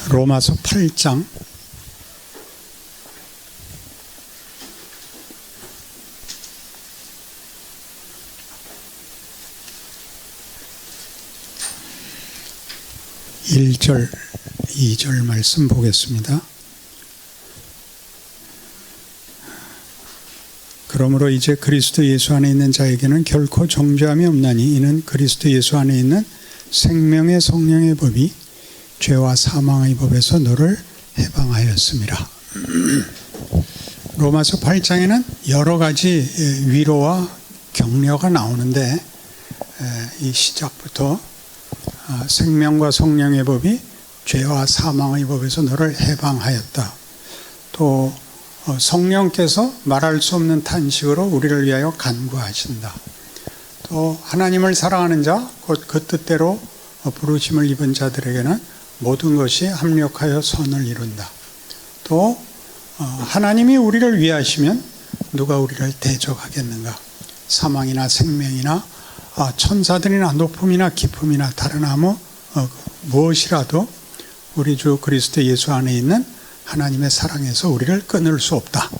로마서 8장 1절, 2절 말씀 보겠습니다. 그러므로 이제 그리스도 예수 안에 있는 자에게는 결코 정죄함이 없나니 이는 그리스도 예수 안에 있는 생명의 성령의 법이 죄와 사망의 법에서 너를 해방하였습니다. 로마서 8장에는 여러 가지 위로와 격려가 나오는데 이 시작부터 생명과 성령의 법이 죄와 사망의 법에서 너를 해방하였다. 또 성령께서 말할 수 없는 탄식으로 우리를 위하여 간구하신다. 또 하나님을 사랑하는 자, 곧 그 뜻대로 부르심을 입은 자들에게는 모든 것이 합력하여 선을 이룬다. 또 하나님이 우리를 위하시면 누가 우리를 대적하겠는가? 사망이나 생명이나 천사들이나 높음이나 깊음이나 다른 아무 무엇이라도 우리 주 그리스도 예수 안에 있는 하나님의 사랑에서 우리를 끊을 수 없다.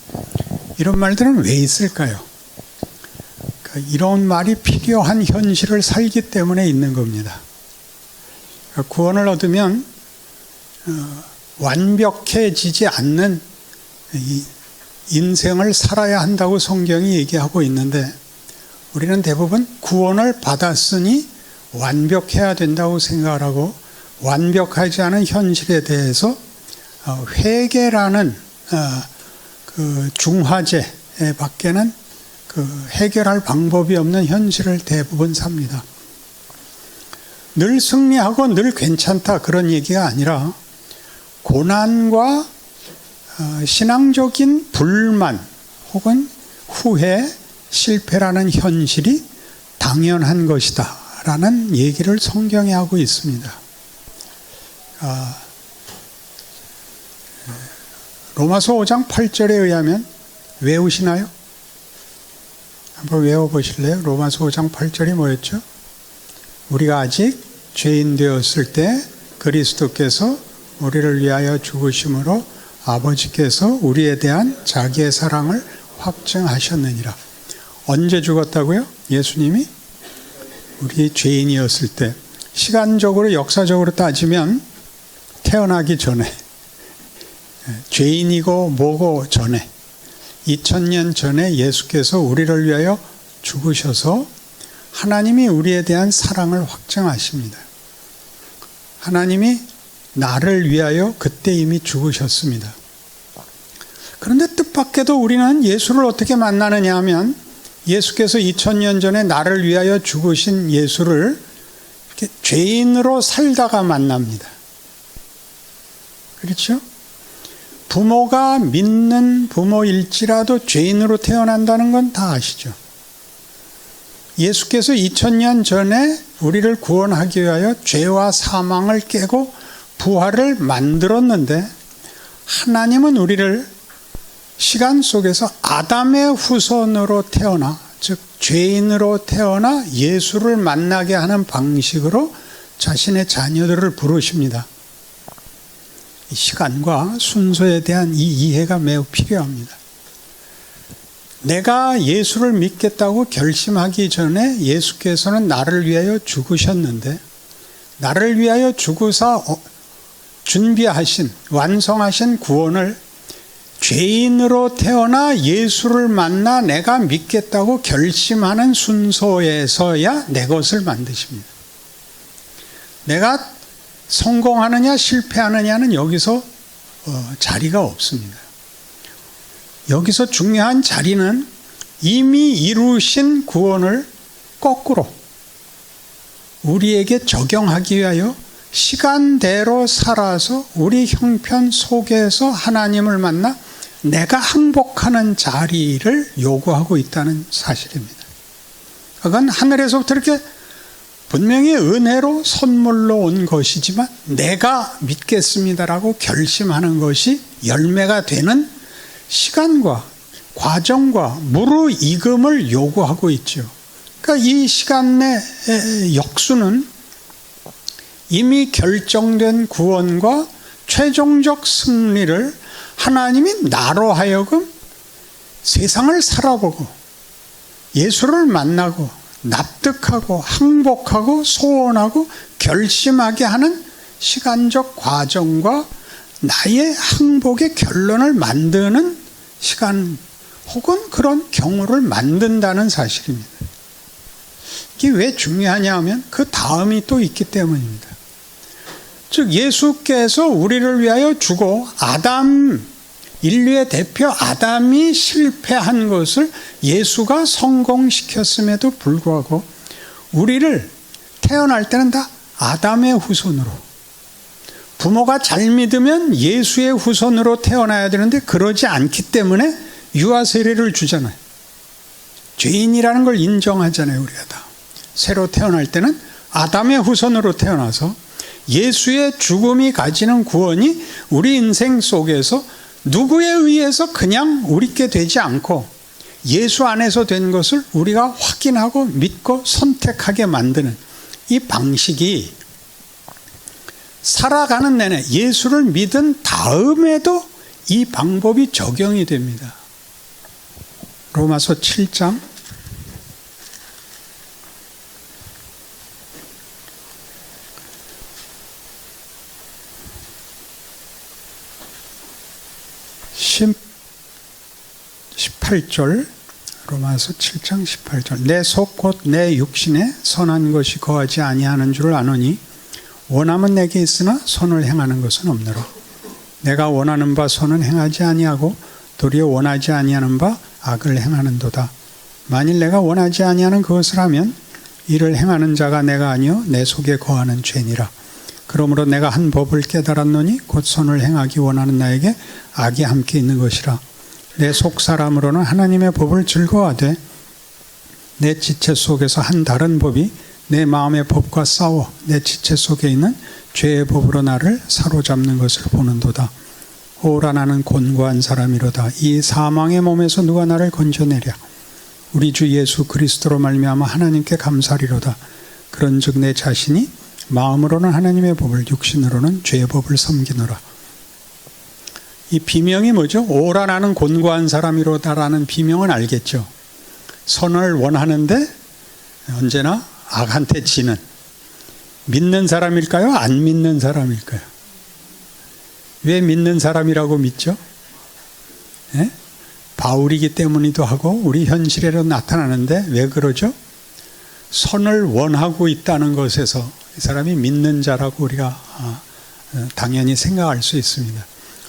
이런 말들은 왜 있을까요? 그러니까 이런 말이 필요한 현실을 살기 때문에 있는 겁니다. 그러니까 구원을 얻으면 완벽해지지 않는 이 인생을 살아야 한다고 성경이 얘기하고 있는데 우리는 대부분 구원을 받았으니 완벽해야 된다고 생각을 하고 완벽하지 않은 현실에 대해서 회개라는 그 중화제 밖에는 그 해결할 방법이 없는 현실을 대부분 삽니다. 늘 승리하고 늘 괜찮다 그런 얘기가 아니라 고난과 신앙적인 불만 혹은 후회, 실패라는 현실이 당연한 것이다 라는 얘기를 성경이 하고 있습니다. 로마서 5장 8절에 의하면 외우시나요? 한번 외워보실래요? 로마서 5장 8절이 뭐였죠? 우리가 아직 죄인 되었을 때 그리스도께서 우리를 위하여 죽으심으로 아버지께서 우리에 대한 자기의 사랑을 확증하셨느니라. 언제 죽었다고요? 예수님이? 우리 죄인이었을 때. 시간적으로 역사적으로 따지면 태어나기 전에, 죄인이고 뭐고 전에, 2000년 전에 예수께서 우리를 위하여 죽으셔서 하나님이 우리에 대한 사랑을 확증하십니다. 하나님이 나를 위하여 그때 이미 죽으셨습니다. 그런데 뜻밖에도 우리는 예수를 어떻게 만나느냐 하면 예수께서 2000년 전에 나를 위하여 죽으신 예수를 이렇게 죄인으로 살다가 만납니다. 그렇죠? 부모가 믿는 부모일지라도 죄인으로 태어난다는 건 다 아시죠? 예수께서 2000년 전에 우리를 구원하기 위하여 죄와 사망을 깨고 부활을 만들었는데 하나님은 우리를 시간 속에서 아담의 후손으로 태어나, 즉 죄인으로 태어나 예수를 만나게 하는 방식으로 자신의 자녀들을 부르십니다. 이 시간과 순서에 대한 이 이해가 매우 필요합니다. 내가 예수를 믿겠다고 결심하기 전에 예수께서는 나를 위하여 죽으셨는데 나를 위하여 죽으사 준비하신, 완성하신 구원을 죄인으로 태어나 예수를 만나 내가 믿겠다고 결심하는 순서에서야 내 것을 만드십니다. 내가 성공하느냐 실패하느냐는 여기서 자리가 없습니다. 여기서 중요한 자리는 이미 이루신 구원을 거꾸로 우리에게 적용하기 위하여 시간대로 살아서 우리 형편 속에서 하나님을 만나 내가 항복하는 자리를 요구하고 있다는 사실입니다. 그건 하늘에서부터 이렇게 분명히 은혜로 선물로 온 것이지만 내가 믿겠습니다라고 결심하는 것이 열매가 되는 시간과 과정과 무르익음을 요구하고 있죠. 그러니까 이 시간 내 역수는 이미 결정된 구원과 최종적 승리를 하나님이 나로 하여금 세상을 살아보고 예수를 만나고 납득하고 항복하고 소원하고 결심하게 하는 시간적 과정과 나의 항복의 결론을 만드는 시간 혹은 그런 경우를 만든다는 사실입니다. 이게 왜 중요하냐 하면 그 다음이 또 있기 때문입니다. 즉 예수께서 우리를 위하여 주고 인류의 대표 아담이 실패한 것을 예수가 성공시켰음에도 불구하고 우리를 태어날 때는 다 아담의 후손으로, 부모가 잘 믿으면 예수의 후손으로 태어나야 되는데 그러지 않기 때문에 유아 세례를 주잖아요. 죄인이라는 걸 인정하잖아요. 우리가 다 새로 태어날 때는 아담의 후손으로 태어나서 예수의 죽음이 가지는 구원이 우리 인생 속에서 누구에 의해서 그냥 우리께 되지 않고 예수 안에서 된 것을 우리가 확인하고 믿고 선택하게 만드는 이 방식이 살아가는 내내 예수를 믿은 다음에도 이 방법이 적용이 됩니다. 로마서 7장 18절, 로마서 7장 18절. 내 속 곧 내 육신에 선한 것이 거하지 아니하는 줄 아노니 원함은 내게 있으나 선을 행하는 것은 없노라. 내가 원하는 바 선은 행하지 아니하고 도리어 원하지 아니하는 바 악을 행하는도다. 만일 내가 원하지 아니하는 그것을 하면 이를 행하는 자가 내가 아니요 내 속에 거하는 죄니라. 그러므로 내가 한 법을 깨달았노니 곧 선을 행하기 원하는 나에게 악이 함께 있는 것이라. 내 속 사람으로는 하나님의 법을 즐거워하되 내 지체 속에서 한 다른 법이 내 마음의 법과 싸워 내 지체 속에 있는 죄의 법으로 나를 사로잡는 것을 보는도다. 오라 나는 곤고한 사람이로다. 이 사망의 몸에서 누가 나를 건져내랴. 우리 주 예수 그리스도로 말미암아 하나님께 감사리로다. 그런즉 내 자신이 마음으로는 하나님의 법을 육신으로는 죄의 법을 섬기노라. 이 비명이 뭐죠? 오라 나는 곤고한 사람이로다라는 비명은 알겠죠. 선을 원하는데 언제나 악한테 지는 믿는 사람일까요? 안 믿는 사람일까요? 왜 믿는 사람이라고 믿죠? 예? 바울이기 때문이기도 하고 우리 현실에도 나타나는데 왜 그러죠? 선을 원하고 있다는 것에서 이 사람이 믿는 자라고 우리가 당연히 생각할 수 있습니다.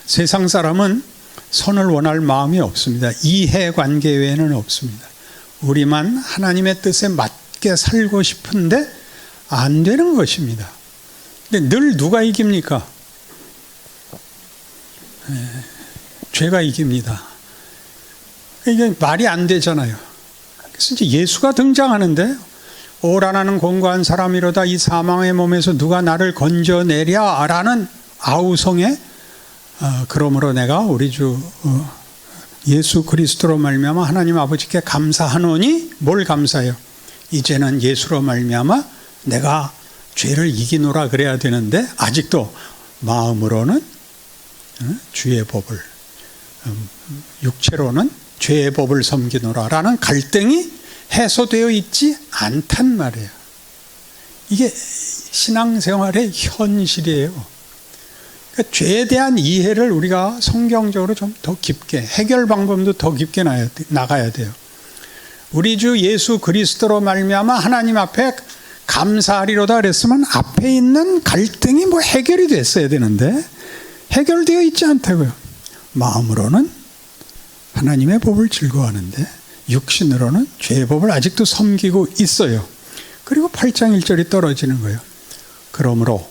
세상 사람은 선을 원할 마음이 없습니다. 이해관계 외에는 없습니다. 우리만 하나님의 뜻에 맞게 살고 싶은데 안 되는 것입니다. 근데 늘 누가 이깁니까? 죄가 이깁니다. 이게 말이 안 되잖아요. 그래서 이제 예수가 등장하는데 오라 나는 곤고한 사람이로다. 이 사망의 몸에서 누가 나를 건져내랴 라는 아우성에 그러므로 내가 우리 주 예수 그리스도로 말미암아 하나님 아버지께 감사하노니 뭘 감사해요? 이제는 예수로 말미암아 내가 죄를 이기노라 그래야 되는데 아직도 마음으로는 주의 법을, 육체로는 죄의 법을 섬기노라라는 갈등이 해소되어 있지 않단 말이에요. 이게 신앙생활의 현실이에요. 그러니까 죄에 대한 이해를 우리가 성경적으로 좀 더 깊게, 해결 방법도 더 깊게 나가야 돼요. 우리 주 예수 그리스도로 말미암아 하나님 앞에 감사하리로다 그랬으면 앞에 있는 갈등이 뭐 해결이 됐어야 되는데 해결되어 있지 않다고요. 마음으로는 하나님의 법을 즐거워하는데 육신으로는 죄의 법을 아직도 섬기고 있어요. 그리고 8장 1절이 떨어지는 거예요. 그러므로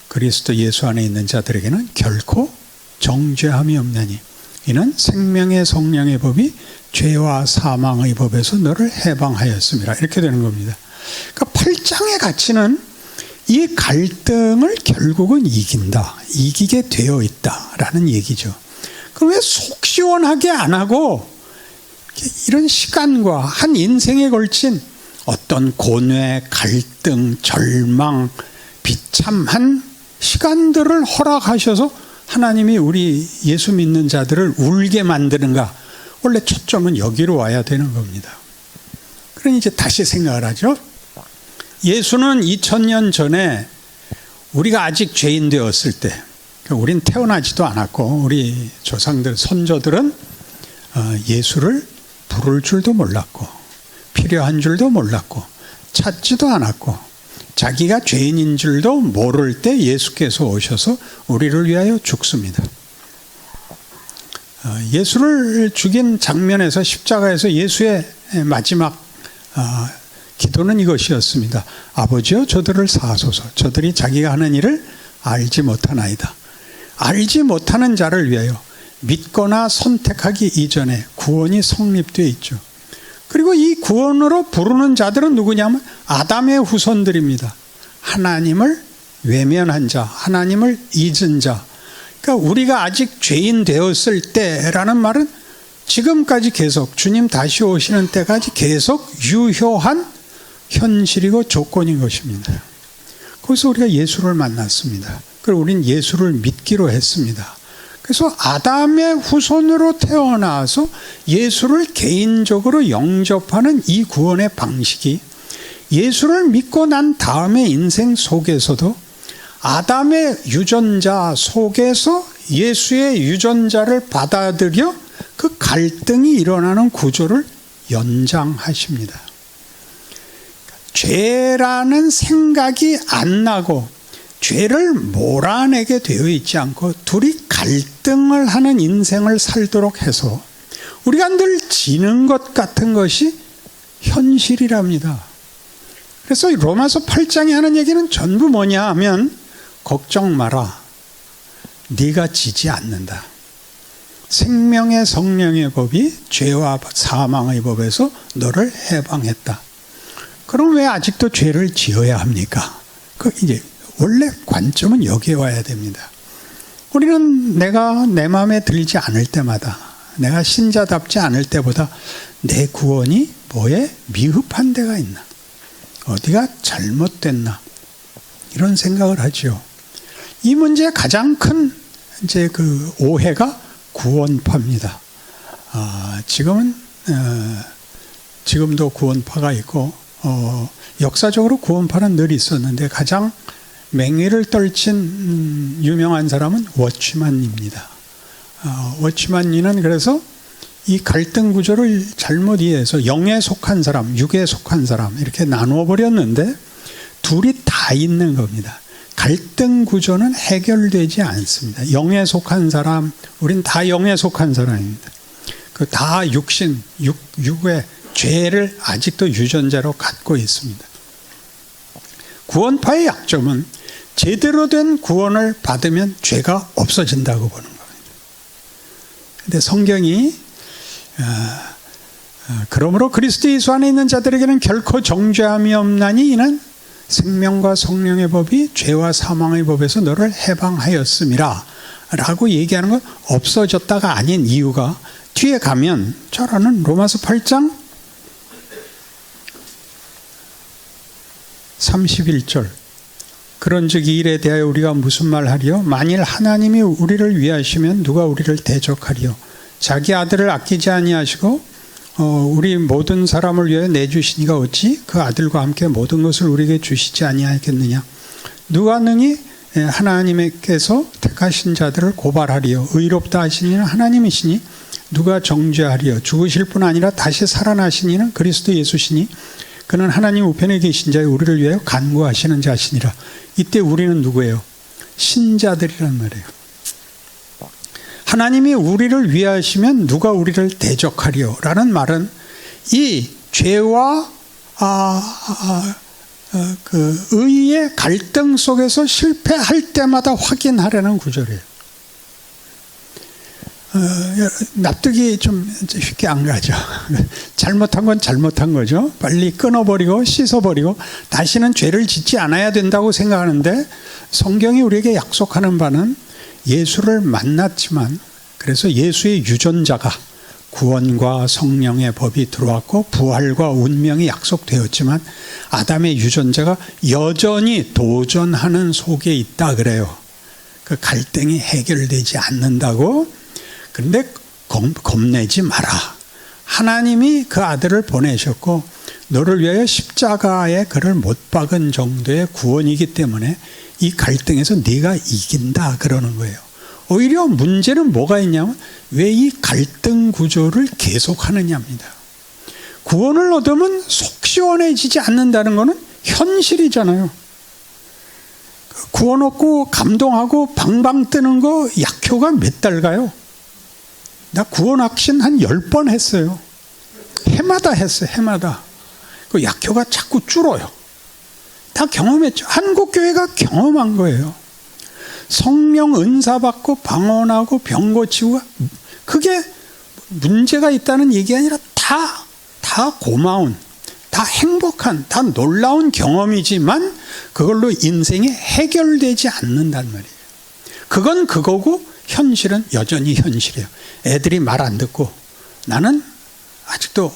그리스도 예수 안에 있는 자들에게는 결코 정죄함이 없나니 이는 생명의 성령의 법이 죄와 사망의 법에서 너를 해방하였습니다. 이렇게 되는 겁니다. 그러니까 8장의 가치는 이 갈등을 결국은 이긴다. 이기게 되어 있다라는 얘기죠. 그럼 왜 속 시원하게 안 하고 이런 시간과 한 인생에 걸친 어떤 고뇌, 갈등, 절망, 비참한 시간들을 허락하셔서 하나님이 우리 예수 믿는 자들을 울게 만드는가? 원래 초점은 여기로 와야 되는 겁니다. 그러니 이제 다시 생각을 하죠. 예수는 2000년 전에 우리가 아직 죄인 되었을 때, 우린 태어나지도 않았고 우리 조상들, 선조들은 예수를 부를 줄도 몰랐고 필요한 줄도 몰랐고 찾지도 않았고 자기가 죄인인 줄도 모를 때 예수께서 오셔서 우리를 위하여 죽습니다. 예수를 죽인 장면에서 십자가에서 예수의 마지막 기도는 이것이었습니다. 아버지여 저들을 사하소서. 저들이 자기가 하는 일을 알지 못하나이다. 알지 못하는 자를 위하여 믿거나 선택하기 이전에 구원이 성립되어 있죠. 그리고 이 구원으로 부르는 자들은 누구냐면 아담의 후손들입니다. 하나님을 외면한 자, 하나님을 잊은 자. 그러니까 우리가 아직 죄인 되었을 때라는 말은 지금까지 계속 주님 다시 오시는 때까지 계속 유효한 현실이고 조건인 것입니다. 거기서 우리가 예수를 만났습니다. 그리고 우리는 예수를 믿기로 했습니다. 그래서 아담의 후손으로 태어나서 예수를 개인적으로 영접하는 이 구원의 방식이 예수를 믿고 난 다음의 인생 속에서도 아담의 유전자 속에서 예수의 유전자를 받아들여 그 갈등이 일어나는 구조를 연장하십니다. 죄라는 생각이 안 나고 죄를 몰아내게 되어 있지 않고 둘이 갈등을 하는 인생을 살도록 해서 우리가 늘 지는 것 같은 것이 현실이랍니다. 그래서 로마서 8장에 하는 얘기는 전부 뭐냐 하면 걱정 마라. 네가 지지 않는다. 생명의 성령의 법이 죄와 사망의 법에서 너를 해방했다. 그럼 왜 아직도 죄를 지어야 합니까? 이제 원래 관점은 여기에 와야 됩니다. 우리는 내가 내 마음에 들지 않을 때마다, 내가 신자답지 않을 때보다 내 구원이 뭐에 미흡한 데가 있나? 어디가 잘못됐나? 이런 생각을 하죠. 이 문제의 가장 큰 이제 그 오해가 구원파입니다. 지금도 구원파가 있고, 역사적으로 구원파는 늘 있었는데 가장 맹위를 떨친 유명한 사람은 워치만입니다. 워치만이는 그래서 이 갈등 구조를 잘못 이해해서 영에 속한 사람, 육에 속한 사람 이렇게 나누어 버렸는데 둘이 다 있는 겁니다. 갈등 구조는 해결되지 않습니다. 영에 속한 사람, 우린 다 영에 속한 사람입니다. 그 다 육신, 육의 죄를 아직도 유전자로 갖고 있습니다. 구원파의 약점은 제대로 된 구원을 받으면 죄가 없어진다고 보는 겁니다. 그런데 성경이 그러므로 그리스도 예수 안에 있는 자들에게는 결코 정죄함이 없나니 이는 생명과 성령의 법이 죄와 사망의 법에서 너를 해방하였음이라 라고 얘기하는 건 없어졌다가 아닌 이유가 뒤에 가면 저라는 로마서 8장 31절 그런즉 이 일에 대하여 우리가 무슨 말하리요? 만일 하나님이 우리를 위하시면 누가 우리를 대적하리요? 자기 아들을 아끼지 아니하시고 우리 모든 사람을 위하여 내주시니가 어찌 그 아들과 함께 모든 것을 우리에게 주시지 아니하겠느냐? 누가 능히 하나님께서 택하신 자들을 고발하리요? 의롭다 하신 이는 하나님이시니 누가 정죄하리요? 죽으실 뿐 아니라 다시 살아나신 이는 그리스도 예수시니 그는 하나님 우편에 계신 자의 우리를 위하여 간구하시는 자시니라. 이때 우리는 누구예요? 신자들이란 말이에요. 하나님이 우리를 위하시면 누가 우리를 대적하리요? 라는 말은 이 죄와 그 의의 갈등 속에서 실패할 때마다 확인하려는 구절이에요. 납득이 좀 쉽게 안 가죠. 잘못한 건 잘못한 거죠. 빨리 끊어버리고 씻어버리고 다시는 죄를 짓지 않아야 된다고 생각하는데 성경이 우리에게 약속하는 바는 예수를 만났지만 그래서 예수의 유전자가 구원과 성령의 법이 들어왔고 부활과 운명이 약속되었지만 아담의 유전자가 여전히 도전하는 속에 있다 그래요. 그 갈등이 해결되지 않는다고. 그런데 겁내지 마라. 하나님이 그 아들을 보내셨고 너를 위하여 십자가에 그를 못 박은 정도의 구원이기 때문에 이 갈등에서 네가 이긴다 그러는 거예요. 오히려 문제는 뭐가 있냐면 왜 이 갈등 구조를 계속하느냐입니다. 구원을 얻으면 속 시원해지지 않는다는 것은 현실이잖아요. 구원 얻고 감동하고 방방 뜨는 거 약효가 몇 달 가요? 나 구원 확신 한 10번 했어요. 해마다 했어요. 해마다. 그 약효가 자꾸 줄어요. 다 경험했죠. 한국교회가 경험한 거예요. 성령 은사 받고 방언하고 병 고치고 그게 문제가 있다는 얘기 아니라 다 고마운, 다 행복한, 다 놀라운 경험이지만 그걸로 인생이 해결되지 않는단 말이에요. 그건 그거고 현실은 여전히 현실이에요. 애들이 말 안 듣고 나는 아직도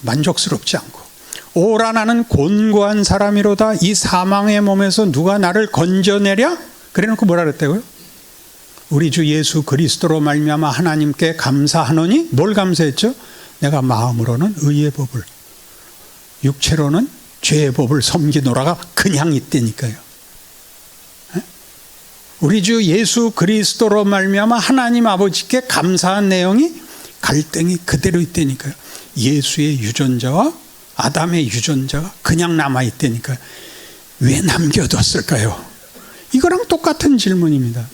만족스럽지 않고 오라 나는 곤고한 사람이로다 이 사망의 몸에서 누가 나를 건져내랴? 그래놓고 뭐라 그랬다고요? 우리 주 예수 그리스도로 말미암아 하나님께 감사하노니 뭘 감사했죠? 내가 마음으로는 의의 법을 육체로는 죄의 법을 섬기노라가 그냥 있다니까요. 우리 주 예수 그리스도로 말미암아 하나님 아버지께 감사한 내용이 갈등이 그대로 있다니까요. 예수의 유전자와 아담의 유전자가 그냥 남아있다니까요. 왜 남겨뒀을까요? 이거랑 똑같은 질문입니다.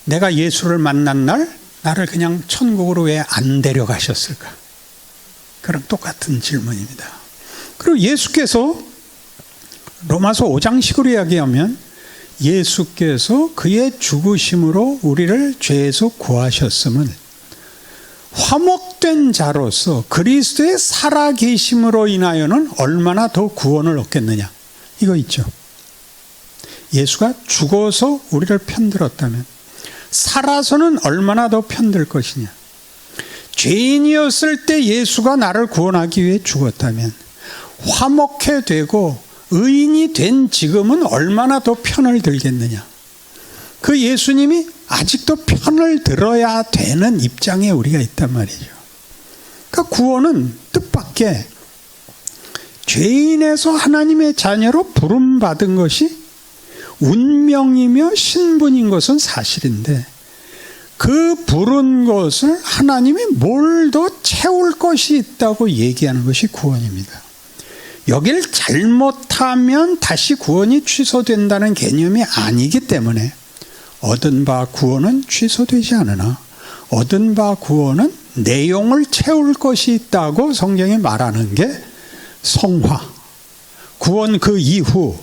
내가 예수를 만난 날 나를 그냥 천국으로 왜 안 데려가셨을까? 그랑 똑같은 질문입니다. 그리고 예수께서 로마서 5장식으로 이야기하면 예수께서 그의 죽으심으로 우리를 죄에서 구하셨음을 화목된 자로서 그리스도의 살아계심으로 인하여는 얼마나 더 구원을 얻겠느냐. 이거 있죠. 예수가 죽어서 우리를 편들었다면 살아서는 얼마나 더 편들 것이냐. 죄인이었을 때 예수가 나를 구원하기 위해 죽었다면 화목해 되고 의인이 된 지금은 얼마나 더 편을 들겠느냐. 그 예수님이 아직도 편을 들어야 되는 입장에 우리가 있단 말이죠. 그러니까 구원은 뜻밖의 죄인에서 하나님의 자녀로 부름받은 것이 운명이며 신분인 것은 사실인데 그 부른 것을 하나님이 뭘 더 채울 것이 있다고 얘기하는 것이 구원입니다. 여길 잘못하면 다시 구원이 취소된다는 개념이 아니기 때문에 얻은 바 구원은 취소되지 않으나 얻은 바 구원은 내용을 채울 것이 있다고 성경이 말하는 게 성화, 구원 그 이후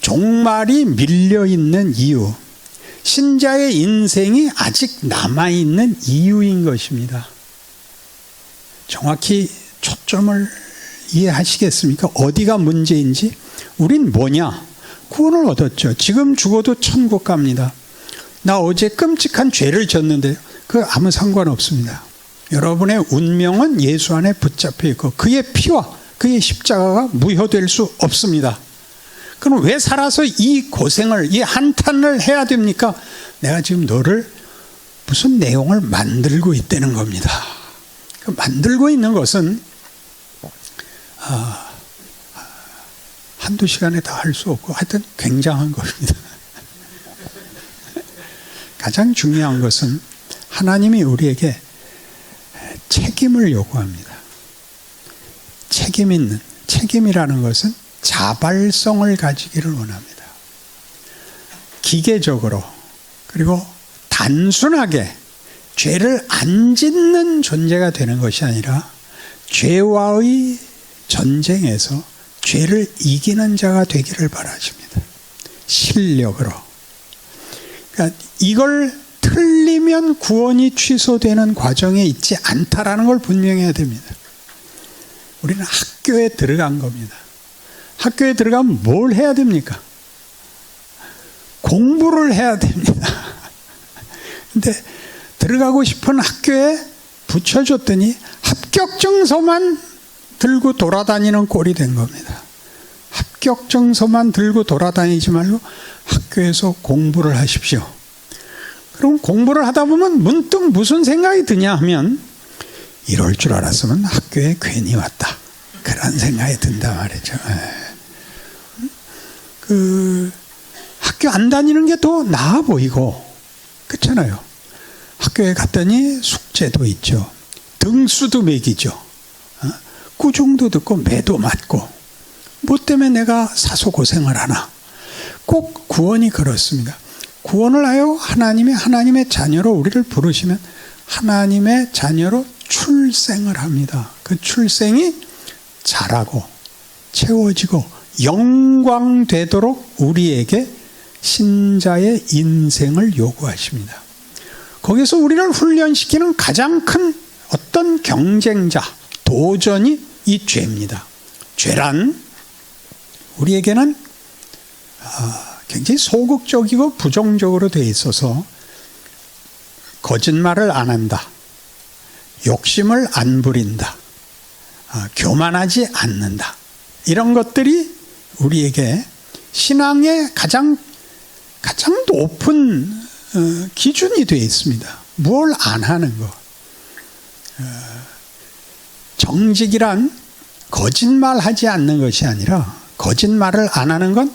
종말이 밀려있는 이유, 신자의 인생이 아직 남아있는 이유인 것입니다. 정확히 초점을 이해하시겠습니까? 어디가 문제인지? 우린 뭐냐? 구원을 얻었죠. 지금 죽어도 천국 갑니다. 나 어제 끔찍한 죄를 졌는데 그 아무 상관없습니다. 여러분의 운명은 예수 안에 붙잡혀 있고 그의 피와 그의 십자가가 무효될 수 없습니다. 그럼 왜 살아서 이 고생을, 이 한탄을 해야 됩니까? 내가 지금 너를 무슨 내용을 만들고 있다는 겁니다. 그 만들고 있는 것은 한두 시간에 다 할 수 없고 하여튼 굉장한 겁니다. 가장 중요한 것은 하나님이 우리에게 책임을 요구합니다. 책임이라는 것은 자발성을 가지기를 원합니다. 기계적으로 그리고 단순하게 죄를 안 짓는 존재가 되는 것이 아니라 죄와의 전쟁에서 죄를 이기는 자가 되기를 바라십니다. 실력으로. 그러니까 이걸 틀리면 구원이 취소되는 과정에 있지 않다라는 걸 분명히 해야 됩니다. 우리는 학교에 들어간 겁니다. 학교에 들어가면 뭘 해야 됩니까? 공부를 해야 됩니다. 근데 들어가고 싶은 학교에 붙여줬더니 합격증서만 들고 돌아다니는 꼴이 된 겁니다. 합격증서만 들고 돌아다니지 말고 학교에서 공부를 하십시오. 그럼 공부를 하다 보면 문득 무슨 생각이 드냐 하면 이럴 줄 알았으면 학교에 괜히 왔다. 그런 생각이 든단 말이죠. 학교 안 다니는 게 더 나아 보이고, 그렇잖아요. 학교에 갔더니 숙제도 있죠. 등수도 매기죠. 꾸중도 듣고 매도 맞고. 뭐 때문에 내가 사소고생을 하나. 꼭 구원이 그렇습니다. 구원을 하여 하나님의 자녀로 우리를 부르시면 하나님의 자녀로 출생을 합니다. 그 출생이 자라고 채워지고 영광되도록 우리에게 신자의 인생을 요구하십니다. 거기서 우리를 훈련시키는 가장 큰 어떤 경쟁자, 도전이 이 죄입니다. 죄란 우리에게는 굉장히 소극적이고 부정적으로 되어 있어서 거짓말을 안 한다, 욕심을 안 부린다, 교만하지 않는다, 이런 것들이 우리에게 신앙의 가장 높은 기준이 되어 있습니다. 뭘 안 하는 것. 정직이란 거짓말하지 않는 것이 아니라, 거짓말을 안 하는 건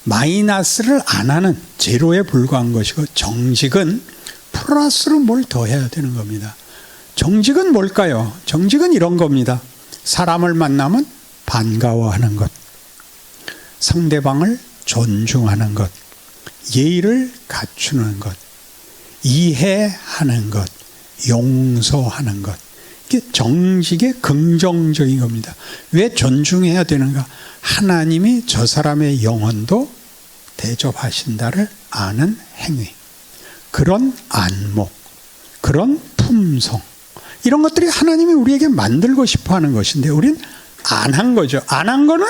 마이너스를 안 하는 제로에 불과한 것이고, 정직은 플러스로 뭘 더해야 되는 겁니다. 정직은 뭘까요? 정직은 이런 겁니다. 사람을 만나면 반가워하는 것, 상대방을 존중하는 것, 예의를 갖추는 것, 이해하는 것, 용서하는 것. 이게 정직의 긍정적인 겁니다. 왜 존중해야 되는가? 하나님이 저 사람의 영혼도 대접하신다를 아는 행위, 그런 안목, 그런 품성, 이런 것들이 하나님이 우리에게 만들고 싶어 하는 것인데 우린 안 한 거죠. 안 한 거는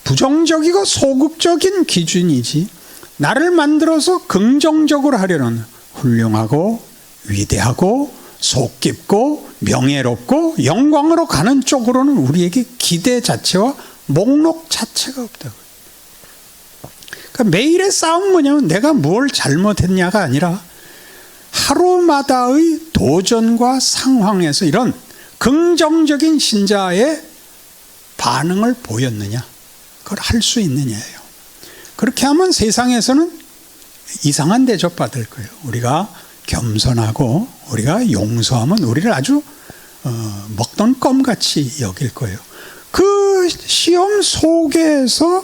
부정적이고 소극적인 기준이지, 나를 만들어서 긍정적으로 하려는 훌륭하고 위대하고 속 깊고 명예롭고 영광으로 가는 쪽으로는 우리에게 기대 자체와 목록 자체가 없다고요. 그러니까 매일의 싸움은 뭐냐면 내가 뭘 잘못했냐가 아니라 하루마다의 도전과 상황에서 이런 긍정적인 신자의 반응을 보였느냐, 그걸 할 수 있느냐예요. 그렇게 하면 세상에서는 이상한 대접 받을 거예요. 우리가 겸손하고 우리가 용서하면 우리를 아주 먹던 껌같이 여길 거예요. 그 시험 속에서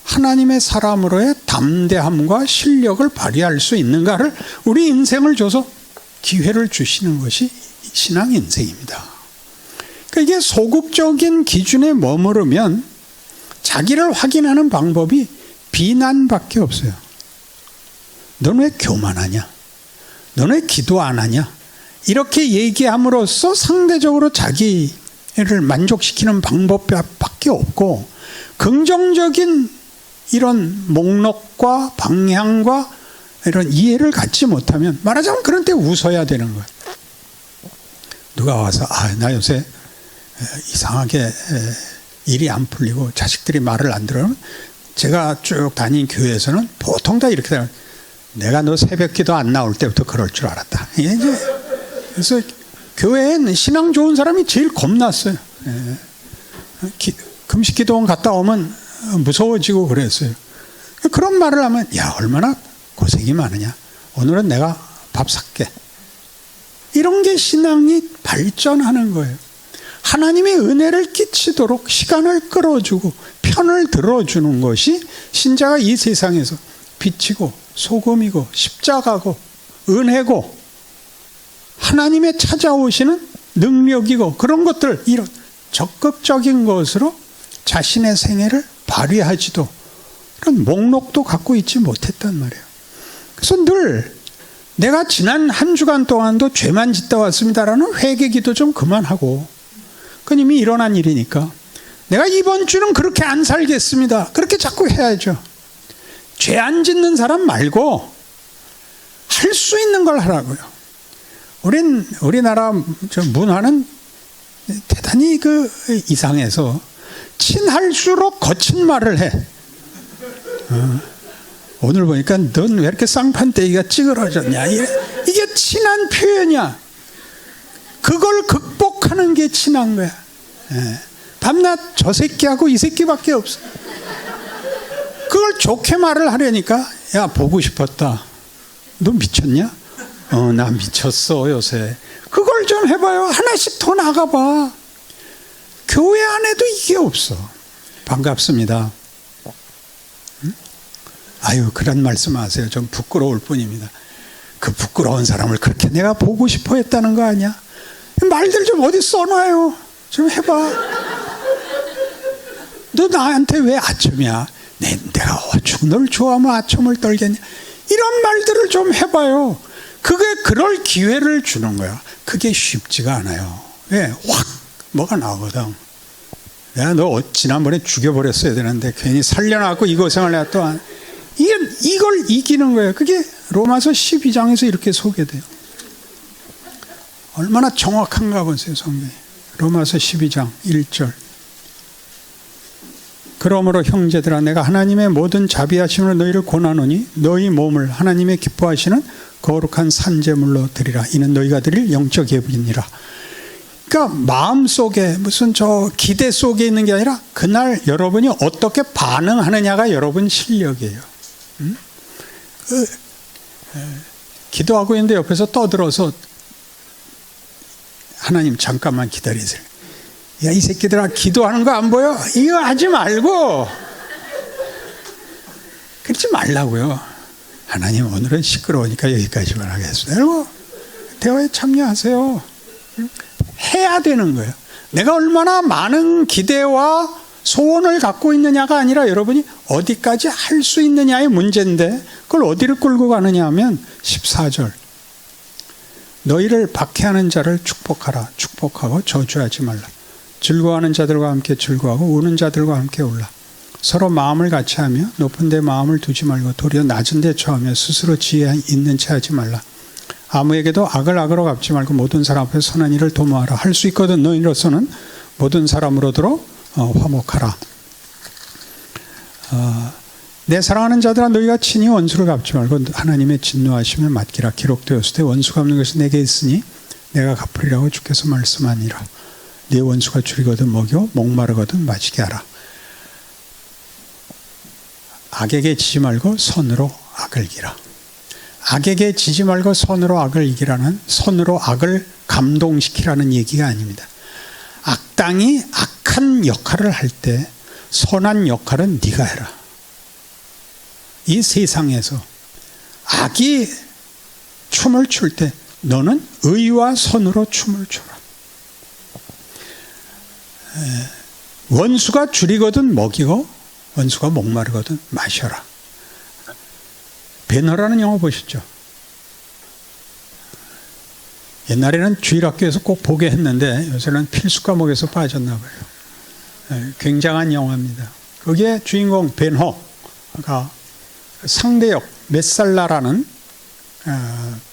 하나님의 사람으로의 담대함과 실력을 발휘할 수 있는가를 우리 인생을 줘서 기회를 주시는 것이 신앙 인생입니다. 그러니까 이게 소극적인 기준에 머무르면 자기를 확인하는 방법이 비난밖에 없어요. 너는 왜 교만하냐? 너는 왜 기도 안 하냐? 이렇게 얘기함으로써 상대적으로 자기를 만족시키는 방법밖에 없고, 긍정적인 이런 목록과 방향과 이런 이해를 갖지 못하면, 말하자면 그런 때 웃어야 되는 거예요. 누가 와서 나 요새 이상하게 일이 안 풀리고 자식들이 말을 안 들으면, 제가 쭉 다닌 교회에서는 보통 다 이렇게 돼요. 내가 너 새벽 기도 안 나올 때부터 그럴 줄 알았다. 그래서 교회엔 신앙 좋은 사람이 제일 겁났어요. 금식 기도원 갔다 오면 무서워지고 그랬어요. 그런 말을 하면 얼마나 고생이 많으냐. 오늘은 내가 밥 살게. 이런 게 신앙이 발전하는 거예요. 하나님의 은혜를 끼치도록 시간을 끌어주고 편을 들어주는 것이 신자가 이 세상에서 빛이고 소금이고 십자가고 은혜고 하나님의 찾아오시는 능력이고, 그런 것들, 이런 적극적인 것으로 자신의 생애를 발휘하지도 그런 목록도 갖고 있지 못했단 말이에요. 그래서 늘 내가 지난 한 주간 동안도 죄만 짓다 왔습니다라는 회개기도 좀 그만하고, 그건 이미 일어난 일이니까 내가 이번 주는 그렇게 안 살겠습니다, 그렇게 자꾸 해야죠. 죄 안 짓는 사람 말고 할 수 있는 걸 하라고요. 우리나라 문화는 대단히 이상해서 친할수록 거친 말을 해. 오늘 보니까 넌 왜 이렇게 쌍판대기가 찌그러졌냐. 이게 친한 표현이야. 그걸 극복하는 게 친한 거야. 밤낮 저 새끼하고 이 새끼밖에 없어. 그걸 좋게 말을 하려니까 야 보고 싶었다. 너 미쳤냐? 나 미쳤어 요새. 그걸 좀 해봐요. 하나씩 더 나가봐. 교회 안에도 이게 없어. 반갑습니다. 아유 그런 말씀 하세요. 좀 부끄러울 뿐입니다. 그 부끄러운 사람을 그렇게 내가 보고 싶어 했다는 거 아니야? 말들 좀 어디 써놔요. 좀 해봐. 너 나한테 왜 아첨이야? 내가 어죽 널 좋아하면 아첨을 떨겠냐? 이런 말들을 좀 해봐요. 그게 그럴 기회를 주는 거야. 그게 쉽지가 않아요. 왜? 확 뭐가 나오거든. 내가 너 지난번에 죽여버렸어야 되는데 괜히 살려놔갖고 이 고생을 내가 또 안. 이걸 이기는 거예요. 그게 로마서 12장에서 이렇게 소개돼요. 얼마나 정확한가 보세요, 성경이. 로마서 12장 1절. 그러므로 형제들아 내가 하나님의 모든 자비하심으로 너희를 권하노니 너희 몸을 하나님의 기뻐하시는 거룩한 산제물로 드리라. 이는 너희가 드릴 영적 예물이니라. 그러니까 마음속에 무슨 기대 속에 있는 게 아니라 그날 여러분이 어떻게 반응하느냐가 여러분 실력이에요. 기도하고 있는데 옆에서 떠들어서 하나님 잠깐만 기다리세요. 야, 이 새끼들아 기도하는 거 안 보여? 이거 하지 말고 그러지 말라고요. 하나님 오늘은 시끄러우니까 여기까지만 하겠습니다. 그리고 대화에 참여하세요. 해야 되는 거예요. 내가 얼마나 많은 기대와 소원을 갖고 있느냐가 아니라 여러분이 어디까지 할 수 있느냐의 문제인데 그걸 어디를 끌고 가느냐 하면 14절. 너희를 박해하는 자를 축복하라. 축복하고 저주하지 말라. 즐거워하는 자들과 함께 즐거워하고 우는 자들과 함께 울라. 서로 마음을 같이 하며 높은 데 마음을 두지 말고 도리어 낮은 데 처하며 스스로 지혜 있는 채 하지 말라. 아무에게도 악을 악으로 갚지 말고 모든 사람 앞에 선한 일을 도모하라. 할 수 있거든 너희로서는 모든 사람으로더러 화목하라. 내 사랑하는 자들아 너희가 친히 원수를 갚지 말고 하나님의 진노하심에 맡기라. 기록되었을 때 원수 갚는 것이 내게 있으니 내가 갚으리라고 주께서 말씀하니라. 네 원수가 줄이거든 먹여 목마르거든 마시게 하라. 악에게 지지 말고 선으로 악을 이기라. 악에게 지지 말고 선으로 악을 이기라는 선으로 악을 감동시키라는 얘기가 아닙니다. 악당이 악한 역할을 할 때 선한 역할은 네가 해라. 이 세상에서 악이 춤을 출 때 너는 의와 선으로 춤을 춰라. 원수가 줄이거든 먹이고 원수가 목마르거든 마셔라. 배너라는 영화 보셨죠? 옛날에는 주일학교에서 꼭 보게 했는데 요새는 필수 과목에서 빠졌나 봐요. 굉장한 영화입니다. 거기에 주인공 벤허가 상대역 메살라라는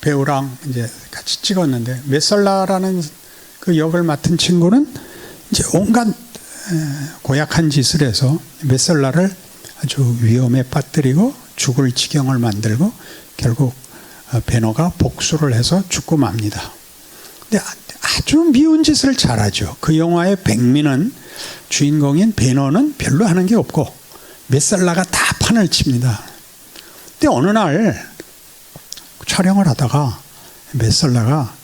배우랑 이제 같이 찍었는데 메살라라는 그 역을 맡은 친구는 이제 온갖 고약한 짓을 해서 메살라를 아주 위험에 빠뜨리고 죽을 지경을 만들고 결국 베너가 복수를 해서 죽고 맙니다. 근데 아주 미운 짓을 잘하죠. 그 영화의 백미는 주인공인 베너는 별로 하는 게 없고 메살라가 다 판을 칩니다. 근데 어느 날 촬영을 하다가 메살라가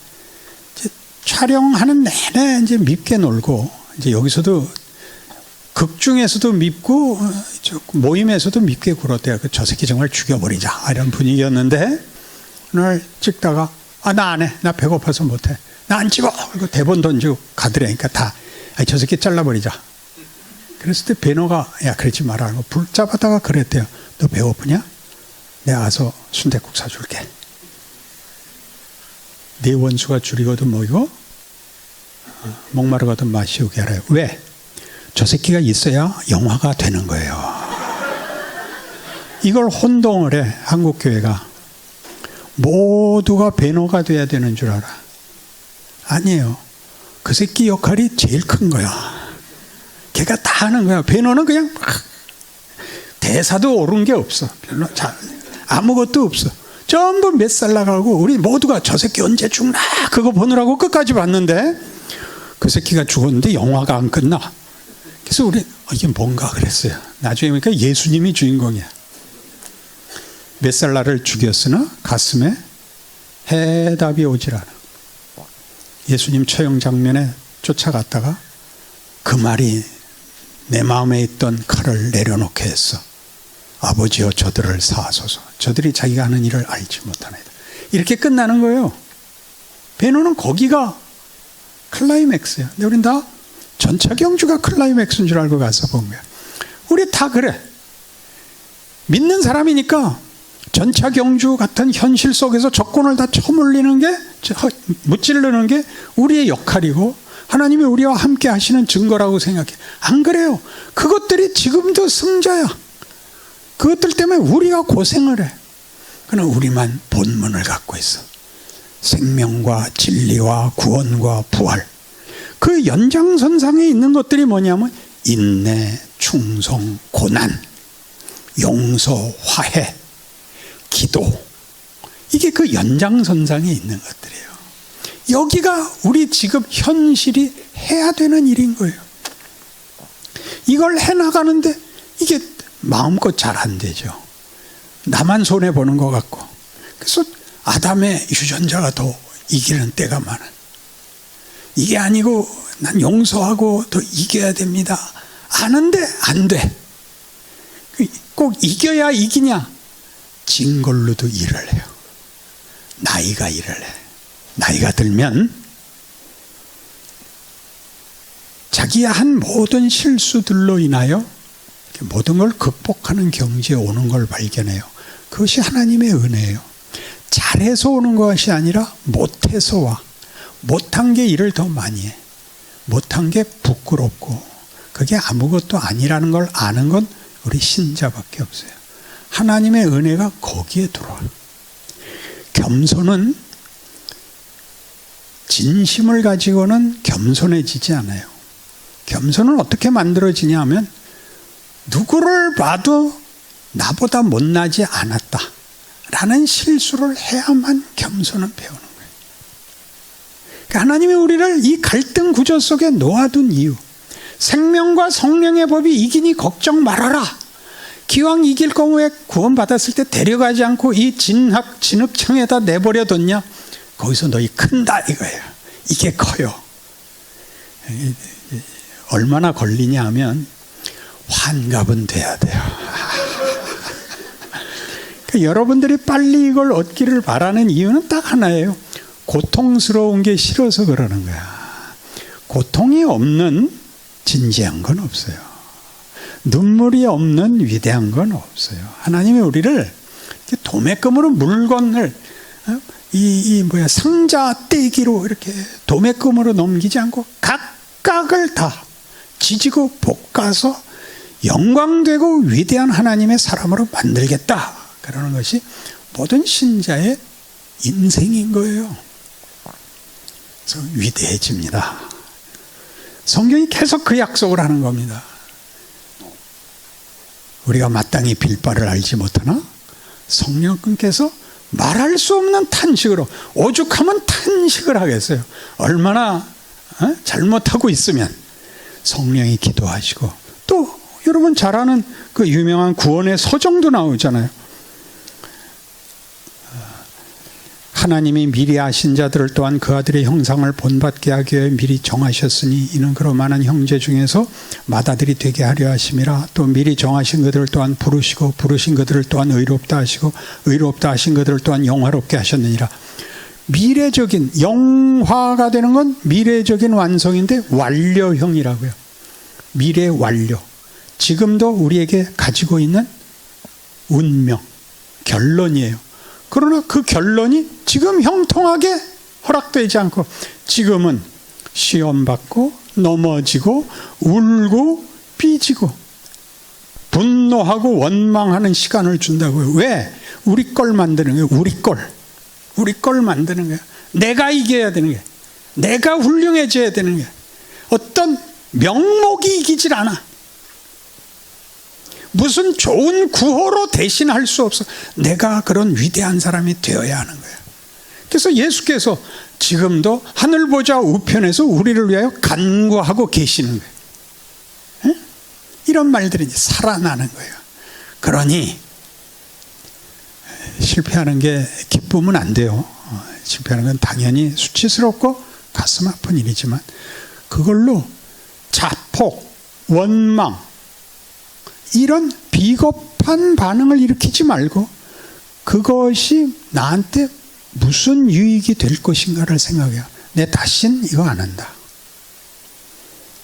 이제 촬영하는 내내 이제 밉게 놀고 이제 여기서도 극 중에서도 밉고 모임에서도 밉게 굴었대요. 저 새끼 정말 죽여버리자 이런 분위기였는데 오늘 찍다가 나 안 해. 나 배고파서 못해. 나 안 찍어. 그리고 대본 던지고 가더라니까 다 저 새끼 잘라버리자. 그랬을 때 베너가 야 그러지 마라. 붙잡았다가 그랬대요. 너 배고프냐? 내가 가서 순댓국 사줄게. 네 원수가 줄이거든 먹이고 목마르거든 마시우게 하라. 왜? 저 새끼가 있어야 영화가 되는 거예요. 이걸 혼동을 해. 한국교회가 모두가 베너가 돼야 되는 줄 알아. 아니에요. 그 새끼 역할이 제일 큰 거야. 걔가 다 하는 거야. 베노는 그냥 대사도 옳은 게 없어. 별로 아무것도 없어. 전부 몇 살 나가고 우리 모두가 저 새끼 언제 죽나 그거 보느라고 끝까지 봤는데 그 새끼가 죽었는데 영화가 안 끝나. 그래서 우리 이게 뭔가 그랬어요. 나중에 보니까 예수님이 주인공이야. 몇 살 나를 죽였으나 가슴에 해답이 오질 않아. 예수님 처형 장면에 쫓아갔다가 그 말이 내 마음에 있던 칼을 내려놓게 했어. 아버지여 저들을 사하소서. 저들이 자기가 하는 일을 알지 못하나이다. 이렇게 끝나는 거예요. 베노는 거기가 클라이맥스야. 근데 우린 다 전차경주가 클라이맥스인 줄 알고 가서 본 거야. 우리 다 그래. 믿는 사람이니까 전차경주 같은 현실 속에서 적군을 다 쳐물리는 게, 무찌르는 게 우리의 역할이고 하나님이 우리와 함께 하시는 증거라고 생각해. 안 그래요. 그것들이 지금도 승자야. 그것들 때문에 우리가 고생을 해. 그러나 우리만 본문을 갖고 있어. 생명과 진리와 구원과 부활. 그 연장선상에 있는 것들이 뭐냐면 인내, 충성, 고난, 용서, 화해, 기도. 이게 그 연장선상에 있는 것들이에요. 여기가 우리 지금 현실이 해야 되는 일인 거예요. 이걸 해나가는데 이게 마음껏 잘 안 되죠. 나만 손해보는 것 같고. 그래서 아담의 유전자가 더 이기는 때가 많아. 이게 아니고 난 용서하고 더 이겨야 됩니다. 아는데 안 돼. 꼭 이겨야 이기냐? 진 걸로도 일을 해요. 나이가 일을 해. 나이가 들면 자기가 한 모든 실수들로 인하여 모든 걸 극복하는 경지에 오는 걸 발견해요. 그것이 하나님의 은혜예요. 잘해서 오는 것이 아니라 못해서 와. 못한 게 일을 더 많이 해. 못한 게 부끄럽고 그게 아무것도 아니라는 걸 아는 건 우리 신자밖에 없어요. 하나님의 은혜가 거기에 들어와요. 겸손은 진심을 가지고는 겸손해지지 않아요. 겸손은 어떻게 만들어지냐 하면 누구를 봐도 나보다 못나지 않았다 라는 실수를 해야만 겸손은 배우는 거예요. 그러니까 하나님이 우리를 이 갈등 구조 속에 놓아둔 이유, 생명과 성령의 법이 이기니 걱정 말아라. 기왕 이길 거면 구원받았을 때 데려가지 않고 이 진흙청에다 내버려뒀냐? 거기서 너희 큰다 이거예요. 이게 커요. 얼마나 걸리냐 하면 환갑은 돼야 돼요. 그러니까 여러분들이 빨리 이걸 얻기를 바라는 이유는 딱 하나예요. 고통스러운 게 싫어서 그러는 거야. 고통이 없는 진지한 건 없어요. 눈물이 없는 위대한 건 없어요. 하나님이 우리를 도매금으로 물건을 상자 떼기로 이렇게 도매금으로 넘기지 않고 각각을 다 지지고 볶아서 영광되고 위대한 하나님의 사람으로 만들겠다. 그러는 것이 모든 신자의 인생인 거예요. 그래서 위대해집니다. 성경이 계속 그 약속을 하는 겁니다. 우리가 마땅히 빌 바를 알지 못하나 성령께서 말할 수 없는 탄식으로, 오죽하면 탄식을 하겠어요. 얼마나 잘못하고 있으면 성령이 기도하시고, 또 여러분 잘 아는 그 유명한 구원의 서정도 나오잖아요. 하나님이 미리 아신 자들을 또한 그 아들의 형상을 본받게 하기 위해 미리 정하셨으니 이는 그로 많은 형제 중에서 맏아들이 되게 하려 하심이라. 또 미리 정하신 그들을 또한 부르시고 부르신 그들을 또한 의롭다 하시고 의롭다 하신 그들을 또한 영화롭게 하셨느니라. 미래적인 영화가 되는 건 미래적인 완성인데 완료형이라고요. 미래 완료. 지금도 우리에게 가지고 있는 운명, 결론이에요. 그러나 그 결론이 지금 형통하게 허락되지 않고 지금은 시험받고 넘어지고 울고 삐지고 분노하고 원망하는 시간을 준다고요. 왜? 우리 걸 만드는 거예요. 우리 걸 만드는 거예요. 내가 이겨야 되는 거예요. 내가 훌륭해져야 되는 거야. 어떤 명목이 이기질 않아. 무슨 좋은 구호로 대신할 수 없어. 내가 그런 위대한 사람이 되어야 하는 거야. 그래서 예수께서 지금도 하늘 보좌 우편에서 우리를 위하여 간구하고 계시는 거예요. 응? 이런 말들이 이제 살아나는 거예요. 그러니 실패하는 게 기쁘면 안 돼요. 실패하는 건 당연히 수치스럽고 가슴 아픈 일이지만 그걸로 자폭, 원망 이런 비겁한 반응을 일으키지 말고 그것이 나한테 무슨 유익이 될 것인가를 생각해요. 내 다신 이거 안 한다.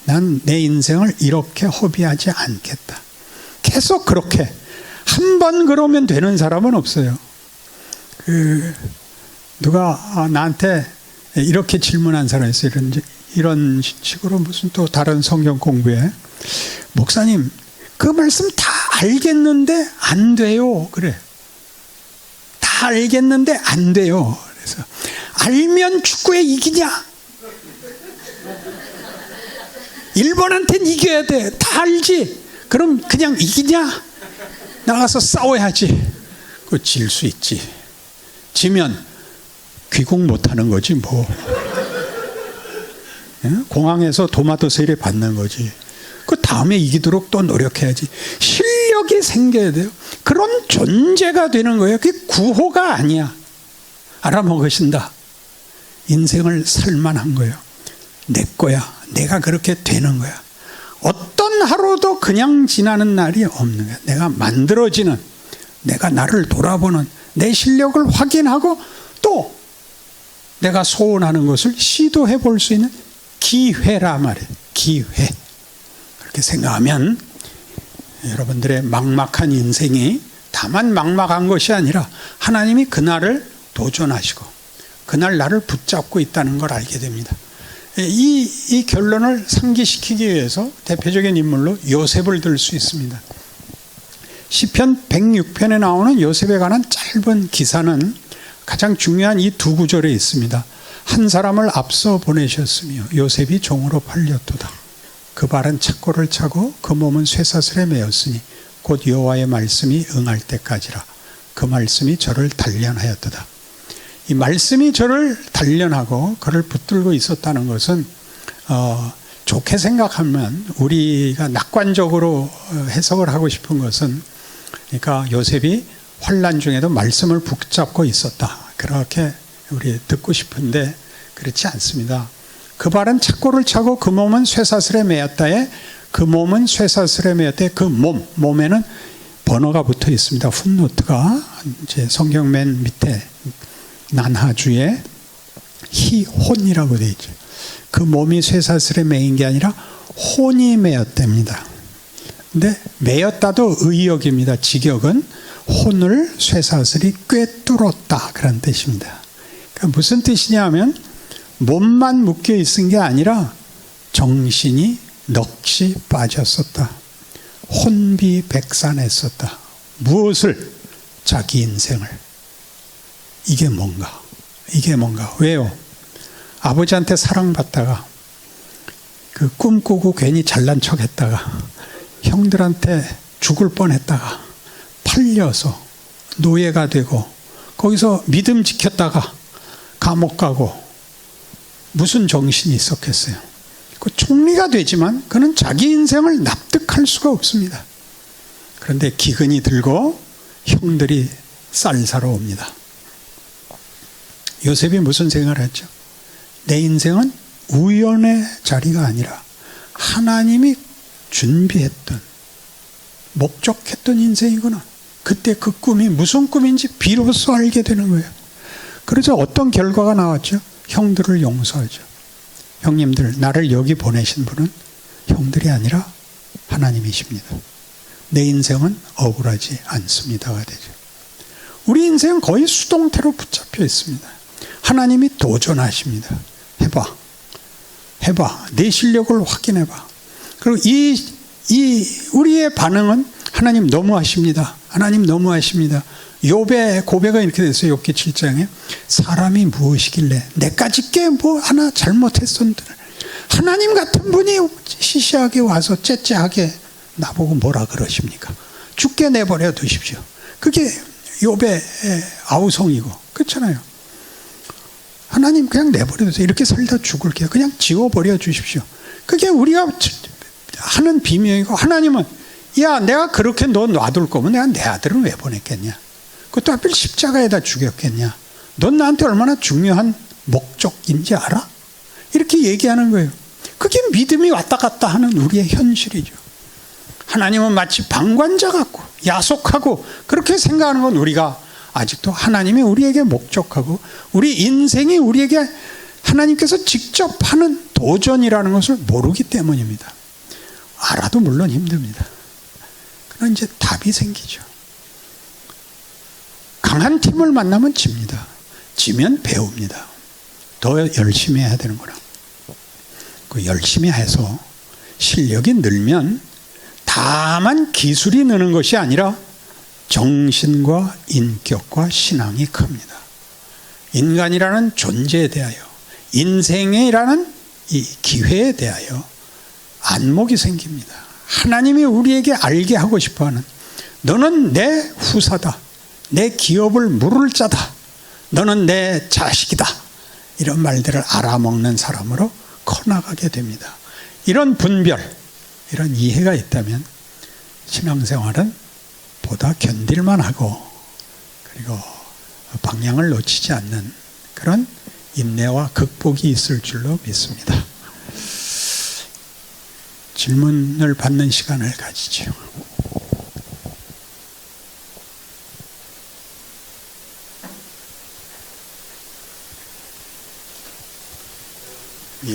난 내 인생을 이렇게 허비하지 않겠다. 계속 그렇게 한 번 그러면 되는 사람은 없어요. 누가 나한테 이렇게 질문한 사람이 있어요. 이런 식으로 무슨 또 다른 성경 공부에 목사님 그 말씀 다 알겠는데 안 돼요. 그래. 다 알겠는데 안 돼요. 그래서 알면 축구에 이기냐? 일본한테는 이겨야 돼. 다 알지. 그럼 그냥 이기냐? 나가서 싸워야지. 그 질 수 있지. 지면 귀국 못하는 거지 뭐. 공항에서 도마도 세례 받는 거지. 그 다음에 이기도록 또 노력해야지. 실력이 생겨야 돼요. 그런 존재가 되는 거예요. 그게 구호가 아니야. 알아먹으신다. 인생을 살만한 거예요. 내 거야. 내가 그렇게 되는 거야. 어떤 하루도 그냥 지나는 날이 없는 거야. 내가 만들어지는, 내가 나를 돌아보는, 내 실력을 확인하고 또 내가 소원하는 것을 시도해 볼 수 있는 기회라 말이에요. 기회. 그렇게 생각하면 여러분들의 막막한 인생이 다만 막막한 것이 아니라 하나님이 그날을 도전하시고 그날 나를 붙잡고 있다는 걸 알게 됩니다. 이 결론을 상기시키기 위해서 대표적인 인물로 요셉을 들 수 있습니다. 시편 106편에 나오는 요셉에 관한 짧은 기사는 가장 중요한 이 두 구절에 있습니다. 한 사람을 앞서 보내셨으며 요셉이 종으로 팔렸도다. 그 발은 착고를 차고 그 몸은 쇠사슬에 매였으니 곧 여호와의 말씀이 응할 때까지라. 그 말씀이 저를 단련하였도다. 이 말씀이 저를 단련하고 그를 붙들고 있었다는 것은 좋게 생각하면 우리가 낙관적으로 해석을 하고 싶은 것은 그러니까 요셉이 환난 중에도 말씀을 붙잡고 있었다. 그렇게 우리 듣고 싶은데 그렇지 않습니다. 그 발은 착고를 차고 그 몸은 쇠사슬에 매였다에 그 몸은 쇠사슬에 매였다에 그 몸에는 번호가 붙어 있습니다. 풋노트가 이제 성경 맨 밑에 난하주에 희혼이라고 되어 있죠. 그 몸이 쇠사슬에 매인 게 아니라 혼이 매였답니다. 근데 매였다도 의역입니다. 직역은 혼을 쇠사슬이 꿰뚫었다 그런 뜻입니다. 그러니까 무슨 뜻이냐 하면 몸만 묶여 있은 게 아니라 정신이 넋이 빠졌었다. 혼비백산했었다. 무엇을? 자기 인생을. 이게 뭔가? 이게 뭔가? 왜요? 아버지한테 사랑받다가 그 꿈꾸고 괜히 잘난 척했다가 형들한테 죽을 뻔했다가 팔려서 노예가 되고 거기서 믿음 지켰다가 감옥 가고 무슨 정신이 있었겠어요? 그 총리가 되지만 그는 자기 인생을 납득할 수가 없습니다. 그런데 기근이 들고 형들이 쌀 사러 옵니다. 요셉이 무슨 생각을 했죠? 내 인생은 우연의 자리가 아니라 하나님이 준비했던 목적했던 인생이구나. 그때 그 꿈이 무슨 꿈인지 비로소 알게 되는 거예요. 그래서 어떤 결과가 나왔죠? 형들을 용서하죠. 형님들, 나를 여기 보내신 분은 형들이 아니라 하나님이십니다. 내 인생은 억울하지 않습니다가 되죠. 우리 인생은 거의 수동태로 붙잡혀 있습니다. 하나님이 도전하십니다. 해봐. 내 실력을 확인해봐. 그리고 이 우리의 반응은 하나님 너무하십니다. 하나님 너무하십니다. 욥의 고백은 이렇게 됐어요. 욥기 7장에 사람이 무엇이길래 내까지 게 뭐 하나 잘못했었는데 하나님 같은 분이 시시하게 와서 째째하게 나보고 뭐라 그러십니까? 죽게 내버려 두십시오. 그게 욥의 아우성이고 그렇잖아요. 하나님 그냥 내버려 두세요. 이렇게 살다 죽을게요. 그냥 지워버려 주십시오. 그게 우리가 하는 비명이고 하나님은 야 내가 그렇게 너 놔둘 거면 내가 내 아들은 왜 보냈겠냐. 그것도 하필 십자가에다 죽였겠냐. 넌 나한테 얼마나 중요한 목적인지 알아? 이렇게 얘기하는 거예요. 그게 믿음이 왔다 갔다 하는 우리의 현실이죠. 하나님은 마치 방관자 같고 야속하고 그렇게 생각하는 건 우리가 아직도 하나님이 우리에게 목적하고 우리 인생이 우리에게 하나님께서 직접 하는 도전이라는 것을 모르기 때문입니다. 알아도 물론 힘듭니다. 그런 이제 답이 생기죠. 강한 팀을 만나면 집니다. 지면 배웁니다. 더 열심히 해야 되는구나. 그 열심히 해서 실력이 늘면 다만 기술이 느는 것이 아니라 정신과 인격과 신앙이 큽니다. 인간이라는 존재에 대하여 인생이라는 이 기회에 대하여 안목이 생깁니다. 하나님이 우리에게 알게 하고 싶어하는 너는 내 후사다. 내 기업을 물을 자다. 너는 내 자식이다. 이런 말들을 알아먹는 사람으로 커나가게 됩니다. 이런 분별, 이런 이해가 있다면 신앙생활은 보다 견딜만 하고 그리고 방향을 놓치지 않는 그런 인내와 극복이 있을 줄로 믿습니다. 질문을 받는 시간을 가지죠. 예.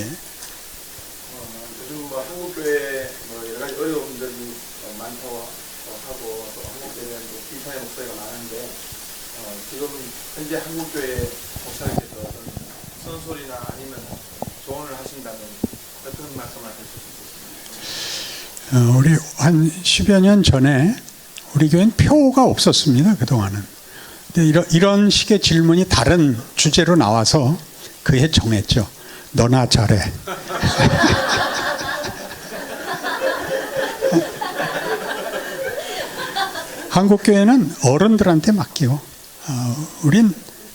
요즘 뭐 한국교회 뭐 여러 가지 어려움들이 많다고 하고 또 한국교회는 비판의 목소리가 많은데 지금 현재 한국교회 목사님께서 어떤 선소리나 아니면 조언을 하신다면 어떤 말씀을 하실 수 있습니까? 우리 한 10여 년 전에 우리 교회는 표가 없었습니다. 그동안은. 근데 이런 식의 질문이 다른 주제로 나와서 그해 정했죠. 너나 잘해. 한국교회는 어른들한테 맡기고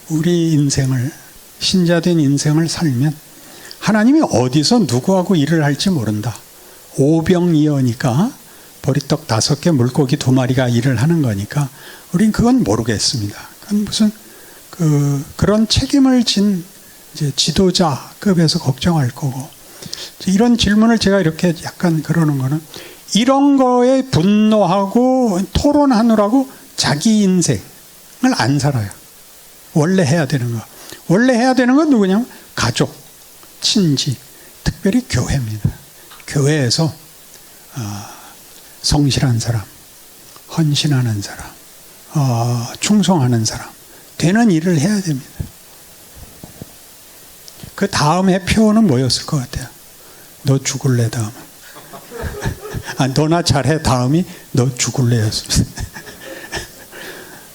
우리 인생을 신자된 인생을 살면 하나님이 어디서 누구하고 일을 할지 모른다. 오병이어니까 보리떡 5개 물고기 2마리가 일을 하는 거니까 우린 그건 모르겠습니다. 그건 무슨 그런 책임을 진 이제 지도자급에서 걱정할 거고 이런 질문을 제가 이렇게 약간 그러는 거는 이런 거에 분노하고 토론하느라고 자기 인생을 안 살아요. 원래 해야 되는 거. 원래 해야 되는 건 누구냐면 가족, 친지, 특별히 교회입니다. 교회에서 성실한 사람, 헌신하는 사람, 충성하는 사람 되는 일을 해야 됩니다. 그 다음에 표현은 뭐였을 것 같아요? 너 죽을래 다음은. 너나 잘해 다음이 너 죽을래였습니다.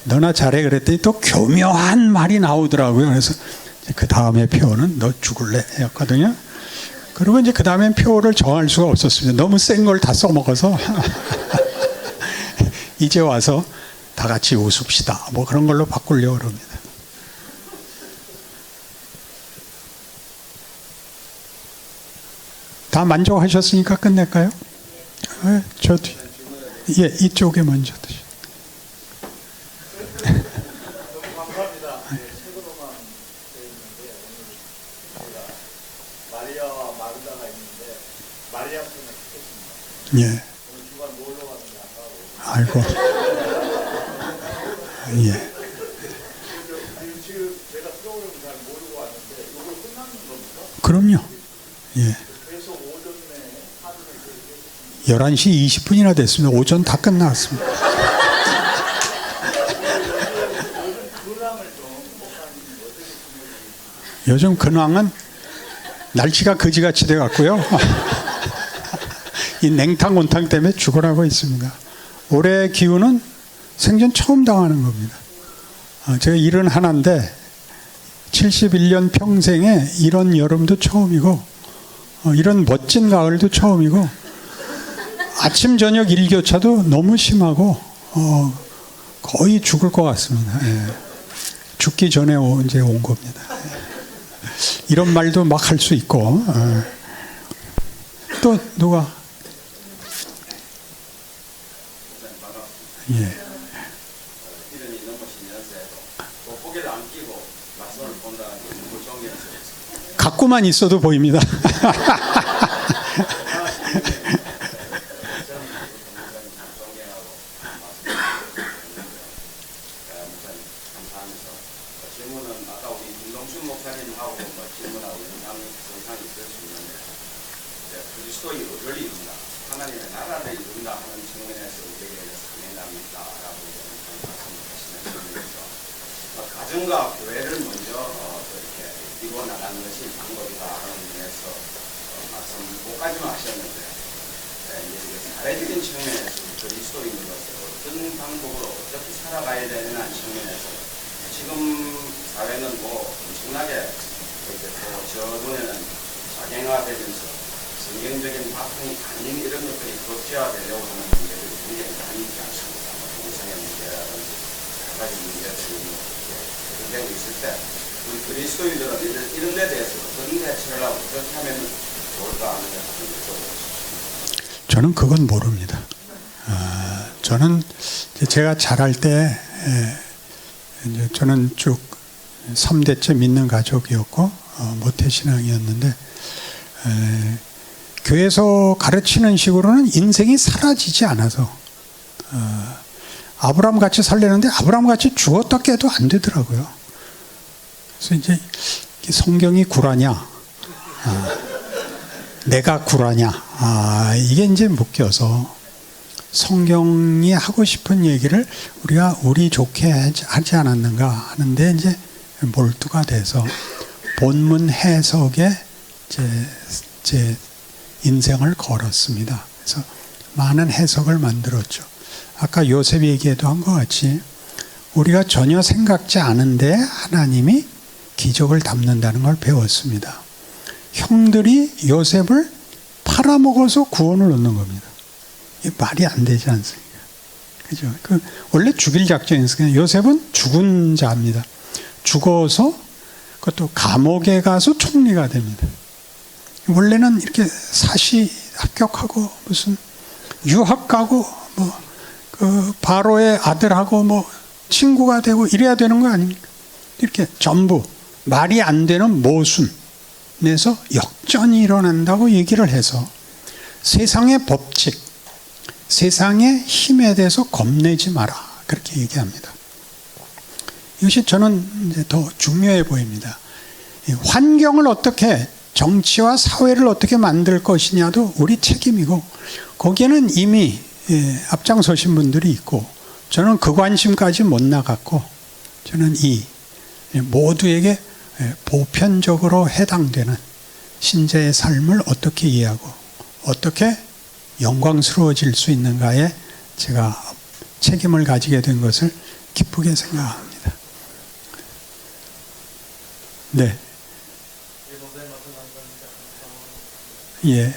너나 잘해 그랬더니 또 교묘한 말이 나오더라고요. 그래서 그 다음에 표현은 너 죽을래 였거든요. 그리고 이제 그 다음엔 표를 정할 수가 없었습니다. 너무 센 걸 다 써먹어서 이제 와서 다 같이 웃읍시다. 뭐 그런 걸로 바꾸려고 그럽니다. 다 만족하셨으니까 끝낼까요? 네, 저도 예, 이쪽에 먼저 드시죠. 너무 감사합니다. 책으로만 되어 있는데 오늘 저희가 마리아와 마르다가 있는데 마리아 편을 듣겠습니다. 예. 오늘 주간 놀러 갔는데 안 가고. 아이고. 예. 지금 제가 프로그램 잘 모르고 왔는데 이거 끝나는 겁니까? 그럼요. 예. 11시 20분이나 됐습니다. 오전 다 끝났습니다. 요즘 근황은 날씨가 거지같이 돼갖고요. 이 냉탕 온탕 때문에 죽어나고 있습니다. 올해 기후는 생전 처음 당하는 겁니다. 제가 71인데 71년 평생에 이런 여름도 처음이고 이런 멋진 가을도 처음이고 아침 저녁 일교차도 너무 심하고 거의 죽을 것 같습니다. 예. 죽기 전에 이제 온 겁니다. 이런 말도 막 할 수 있고 또 누가 예. 이름이 넘으신 연세에도 돋보기를 안 끼고 말씀을 본다는 게 정말 존경스럽습니다. 갖고만 있어도 보입니다. 질문은 아까 우리 김동춘 목사님하고 질문하고 영상이 있을 수 있는데 그리스도의 의를 이룬다, 하나님의 나라를 이룬다 하는 측면에서 우리에게 사명감이 있다라고 말씀하시는 측면에서 가정과 교회를 먼저 이렇게 이루어 나가는 것이 방법이다 하는 면에서 말씀 못 가지만 하셨는데 이제 사회적인 측면에서 그리스도인으로서 어떤 방법으로 어떻게 살아가야 되는 측면에서 지금 사회는 뭐 엄청나게 저 눈에는 자경화되면서 성경적인 바탕이 아닌 이런 것들이 극대화되려고 하는 문제들이 굉장히 많이 있지 않습니까? 동성애 문제라든지 여러 가지 문제들이 굉장히 있을 때 우리 그리스도인들은 이런 데 대해서 어떤 대처를 하고 어떻게 하면 좋을까 하는 것을 여쭤보겠습니다. 저는 그건 모릅니다. 저는 제가 자랄 때 이제 저는 쭉 3대째 믿는 가족이었고 모태신앙이었는데 교회에서 가르치는 식으로는 인생이 사라지지 않아서 아브라함 같이 살려는데 아브라함 같이 죽었다 깨도 안 되더라고요. 그래서 이제 성경이 구라냐, 내가 구라냐, 이게 이제 묶여서 성경이 하고 싶은 얘기를 우리가 우리 좋게 하지 않았는가 하는데 이제 몰두가 돼서 본문 해석에 제 인생을 걸었습니다. 그래서 많은 해석을 만들었죠. 아까 요셉 얘기에도 한 것 같이 우리가 전혀 생각지 않은데 하나님이 기적을 담는다는 걸 배웠습니다. 형들이 요셉을 팔아먹어서 구원을 얻는 겁니다. 이게 말이 안 되지 않습니까? 그죠? 원래 죽일 작전이었어요. 요셉은 죽은 자입니다. 죽어서 그것도 감옥에 가서 총리가 됩니다. 원래는 이렇게 사시 합격하고 무슨 유학 가고 그 바로의 아들하고 친구가 되고 이래야 되는 거 아닙니까? 이렇게 전부 말이 안 되는 모순에서 역전이 일어난다고 얘기를 해서 세상의 법칙, 세상의 힘에 대해서 겁내지 마라. 그렇게 얘기합니다. 이것이 저는 이제 더 중요해 보입니다. 환경을 어떻게, 정치와 사회를 어떻게 만들 것이냐도 우리 책임이고, 거기에는 이미 앞장서신 분들이 있고, 저는 그 관심까지 못 나갔고, 저는 이 모두에게 보편적으로 해당되는 신자의 삶을 어떻게 이해하고, 어떻게 영광스러워질 수 있는가에 제가 책임을 가지게 된 것을 기쁘게 생각합니다. 네. 예.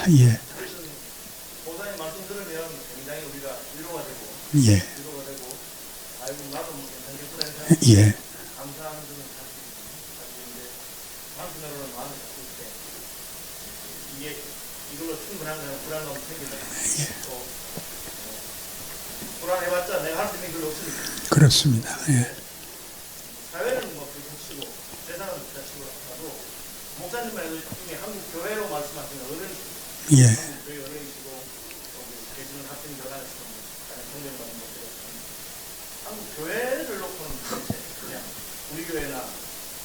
예. 목사님 말씀 들으면 굉장히 우리가 위로가 되고, 예. 위로가 되고, 아이고 나도 괜찮겠구나 생각이 예. 감사하는 점은 사실인데, 한편으로는 마음이 바쁠 때 이게 이걸로 충분한 거는 불안감 생기다. 또 불안해봤자 내가 할 수 있는 게 없으니까. 그렇습니다. 예. 사회는 뭐 그렇치고 세상은 그렇치고 하도 목사님만 해도 중에 한국 교회로 말씀하시는 어른이시고. 예. 저희 어른이시고 또 계시는 학생 교단에서 성경받는 것들을 한국 교회를 놓고는 그냥 우리 교회나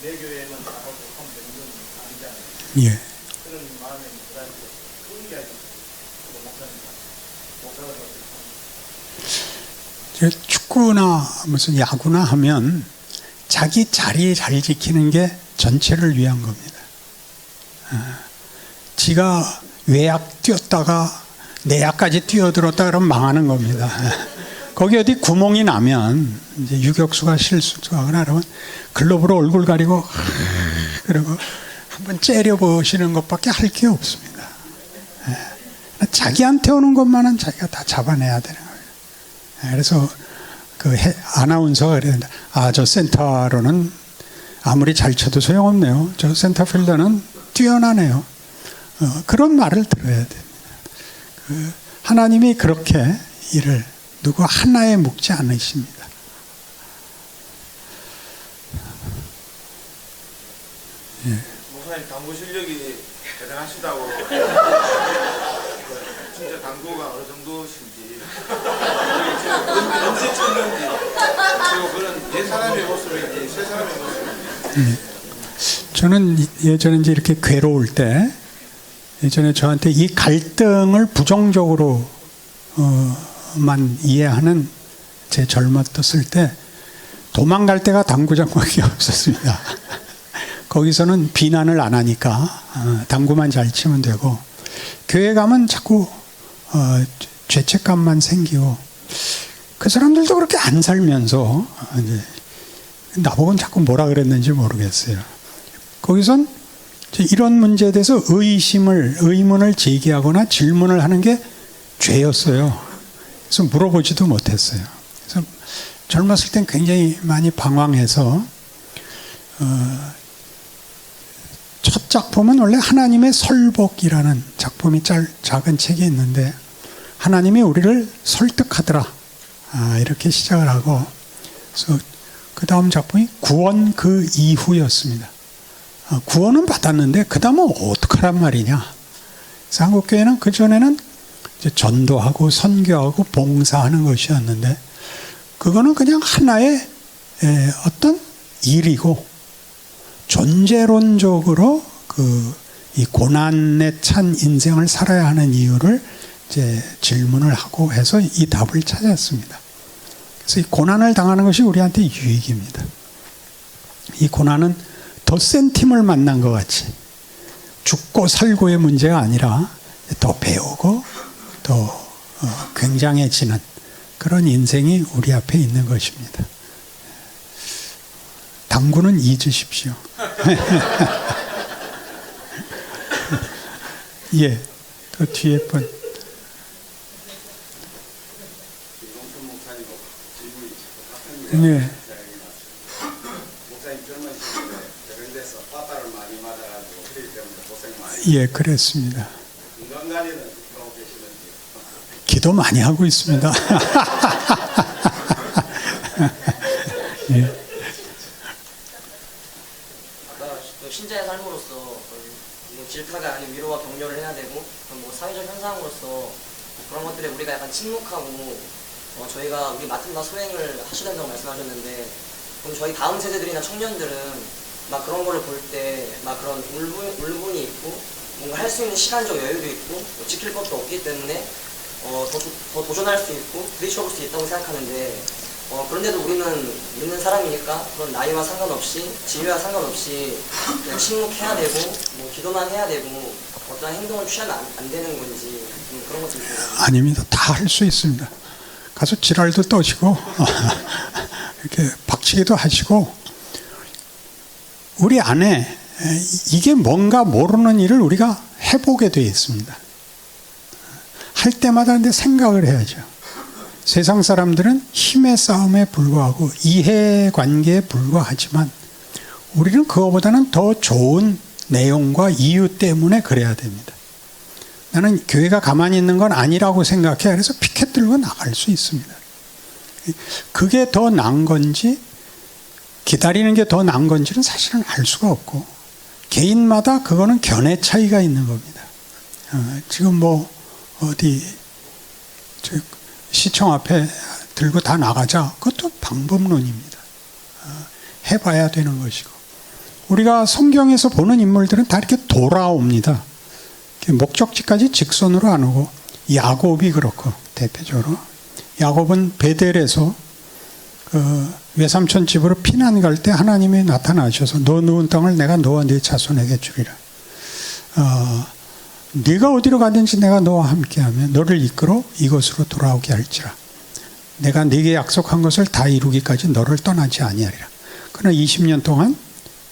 내 교회만 잘하고 하면 되는 건 아니잖아요. 예. 그런 마음에 부담이 그 이야기 목사가 축구나 무슨 야구나 하면 자기 자리 잘 지키는 게 전체를 위한 겁니다. 지가 외약 뛰었다가 내약까지 뛰어들었다 그러면 망하는 겁니다. 거기 어디 구멍이 나면 이제 유격수가 실수하거나 그러면 글러브로 얼굴 가리고 그리고 한번 째려보시는 것밖에 할 게 없습니다. 자기한테 오는 것만은 자기가 다 잡아내야 되는 거예요. 그래서 그 아나운서가 그랬는데, 저 센터로는 아무리 잘 쳐도 소용없네요. 저 센터필더는 뛰어나네요. 그런 말을 들어야 됩니다. 하나님이 그렇게 일을 누구 하나에 묶지 않으십니다. 목사님 당구 실력이 대단하시다고 진짜 당구가 어느 정도신지 언제 쳤는지 그리고 그런 옛 사람의 모습인지 새 사람의 모습인지 저는 예전에 이제 이렇게 괴로울 때 예전에 저한테 이 갈등을 부정적으로 만 이해하는 제 젊었을 때 도망갈 데가 당구장밖에 없었습니다. 거기서는 비난을 안 하니까 당구만 잘 치면 되고 교회 가면 자꾸 죄책감만 생기고 그 사람들도 그렇게 안 살면서 이제 나보고는 자꾸 뭐라 그랬는지 모르겠어요. 거기선 이런 문제에 대해서 의문을 제기하거나 질문을 하는 게 죄였어요. 그래서 물어보지도 못했어요. 그래서 젊었을 땐 굉장히 많이 방황해서 첫 작품은 원래 하나님의 설복이라는 작품이 작은 책이 있는데 하나님이 우리를 설득하더라 이렇게 시작을 하고 그래서 그 다음 작품이 구원 그 이후였습니다. 구원은 받았는데 그 다음은 어떡하란 말이냐. 그래서 한국교회는 그전에는 이제 전도하고 선교하고 봉사하는 것이었는데 그거는 그냥 하나의 어떤 일이고 존재론적으로 이 고난에 찬 인생을 살아야 하는 이유를 이제 질문을 하고 해서 이 답을 찾았습니다. 그래서 이 고난을 당하는 것이 우리한테 유익입니다. 이 고난은 더 센 팀을 만난 것 같이 죽고 살고의 문제가 아니라 더 배우고 더 굉장해지는 그런 인생이 우리 앞에 있는 것입니다. 당구는 잊으십시오. 예, 그 뒤에 분. 이동순 목사님도 질문이 같은 네. 목사님 젊은 시절에 병원에서 화살을 많이 맞아가지고 그렇기 때문에 고생 많이 예, 그랬습니다. 건강관리는 하고 계시는지. 기도 많이 하고 있습니다. 예. 신자의 삶으로서 질타가 아닌 위로와 격려를 해야 되고 사회적 현상으로서 그런 것들에 우리가 약간 침묵하고 저희가 우리 맡은 바 소행을 하셔야 된다고 말씀하셨는데 그럼 저희 다음 세대들이나 청년들은 막 그런 거를 볼 때 막 그런 울분이 있고 뭔가 할 수 있는 시간적 여유도 있고 지킬 것도 없기 때문에 더 도전할 수 있고 부딪혀볼 수 있다고 생각하는데 그런데도 우리는 믿는 사람이니까 그런 나이와 상관없이 지위와 상관없이 그냥 침묵해야 되고 기도만 해야 되고 어떠한 행동을 취하면 안 되는 건지 그런 것들이 아닙니다. 다 할 수 있습니다. 가서 지랄도 떠시고 이렇게 박치기도 하시고 우리 안에 이게 뭔가 모르는 일을 우리가 해보게 되어 있습니다. 할 때마다 근데 생각을 해야죠. 세상 사람들은 힘의 싸움에 불과하고 이해관계에 불과하지만 우리는 그거보다는 더 좋은 내용과 이유 때문에 그래야 됩니다. 나는 교회가 가만히 있는 건 아니라고 생각해. 그래서 피켓 들고 나갈 수 있습니다. 그게 더 나은 건지 기다리는 게 더 나은 건지는 사실은 알 수가 없고 개인마다 그거는 견해 차이가 있는 겁니다. 지금 어디 시청 앞에 들고 다 나가자. 그것도 방법론입니다. 해봐야 되는 것이고 우리가 성경에서 보는 인물들은 다 이렇게 돌아옵니다. 목적지까지 직선으로 안 오고 야곱이 그렇고 대표적으로 야곱은 베델에서 그 외삼촌 집으로 피난 갈 때 하나님이 나타나셔서 너 누운 땅을 내가 너와 네 자손에게 주리라. 네가 어디로 가든지 내가 너와 함께하면 너를 이끌어 이곳으로 돌아오게 할지라. 내가 네게 약속한 것을 다 이루기까지 너를 떠나지 아니하리라. 그러나 20년 동안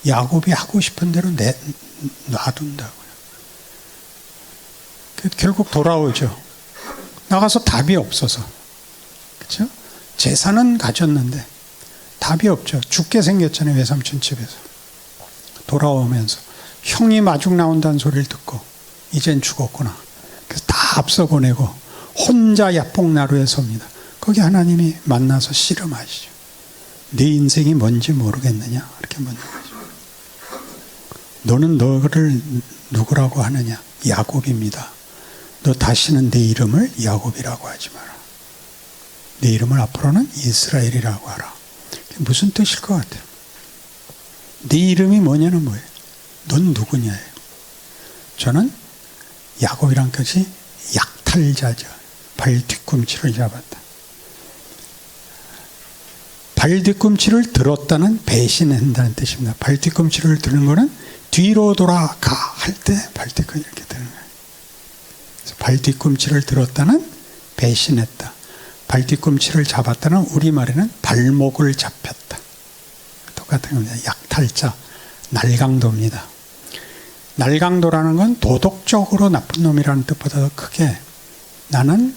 야곱이 하고 싶은 대로 놔둔다고요. 결국 돌아오죠. 나가서 답이 없어서. 그렇죠? 재산은 가졌는데 답이 없죠. 죽게 생겼잖아요. 외삼촌 집에서. 돌아오면서 형이 마중 나온다는 소리를 듣고 이젠 죽었구나. 그래서 다 앞서 보내고 혼자 야복나루에 섭니다. 거기 하나님이 만나서 씨름하시죠. 네 인생이 뭔지 모르겠느냐? 이렇게 묻는 거죠. 너는 너를 누구라고 하느냐? 야곱입니다. 너 다시는 내 이름을 야곱이라고 하지 마라. 내 이름을 앞으로는 이스라엘이라고 하라. 무슨 뜻일 것 같아요? 네 이름이 뭐냐는 뭐예요? 넌 누구냐예요. 저는 야곱이란 것이 약탈자죠. 발 뒤꿈치를 잡았다. 발 뒤꿈치를 들었다는 배신한다는 뜻입니다. 발 뒤꿈치를 드는 것은 뒤로 돌아가 할 때 발 뒤꿈치 이렇게 드는 거예요. 그래서 발 뒤꿈치를 들었다는 배신했다. 발 뒤꿈치를 잡았다는 우리말에는 발목을 잡혔다. 똑같은 겁니다. 약탈자, 날강도입니다. 날강도라는 건 도덕적으로 나쁜 놈이라는 뜻보다 더 크게 나는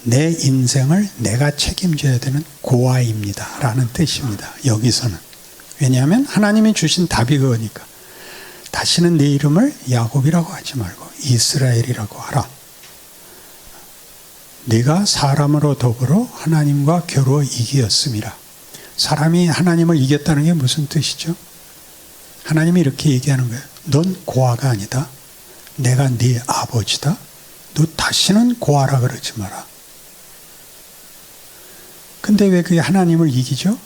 내 인생을 내가 책임져야 되는 고아입니다. 라는 뜻입니다. 여기서는. 왜냐하면 하나님이 주신 답이 그거니까. 다시는 내 이름을 야곱이라고 하지 말고 이스라엘이라고 하라. 네가 사람으로 더불어 하나님과 겨루어 이기었음이라. 사람이 하나님을 이겼다는 게 무슨 뜻이죠? 하나님이 이렇게 얘기하는 거예요. 넌 고아가 아니다. 내가 네 아버지다. 너 다시는 고아라 그러지 마라. 근데 왜 그게 하나님을 이기죠?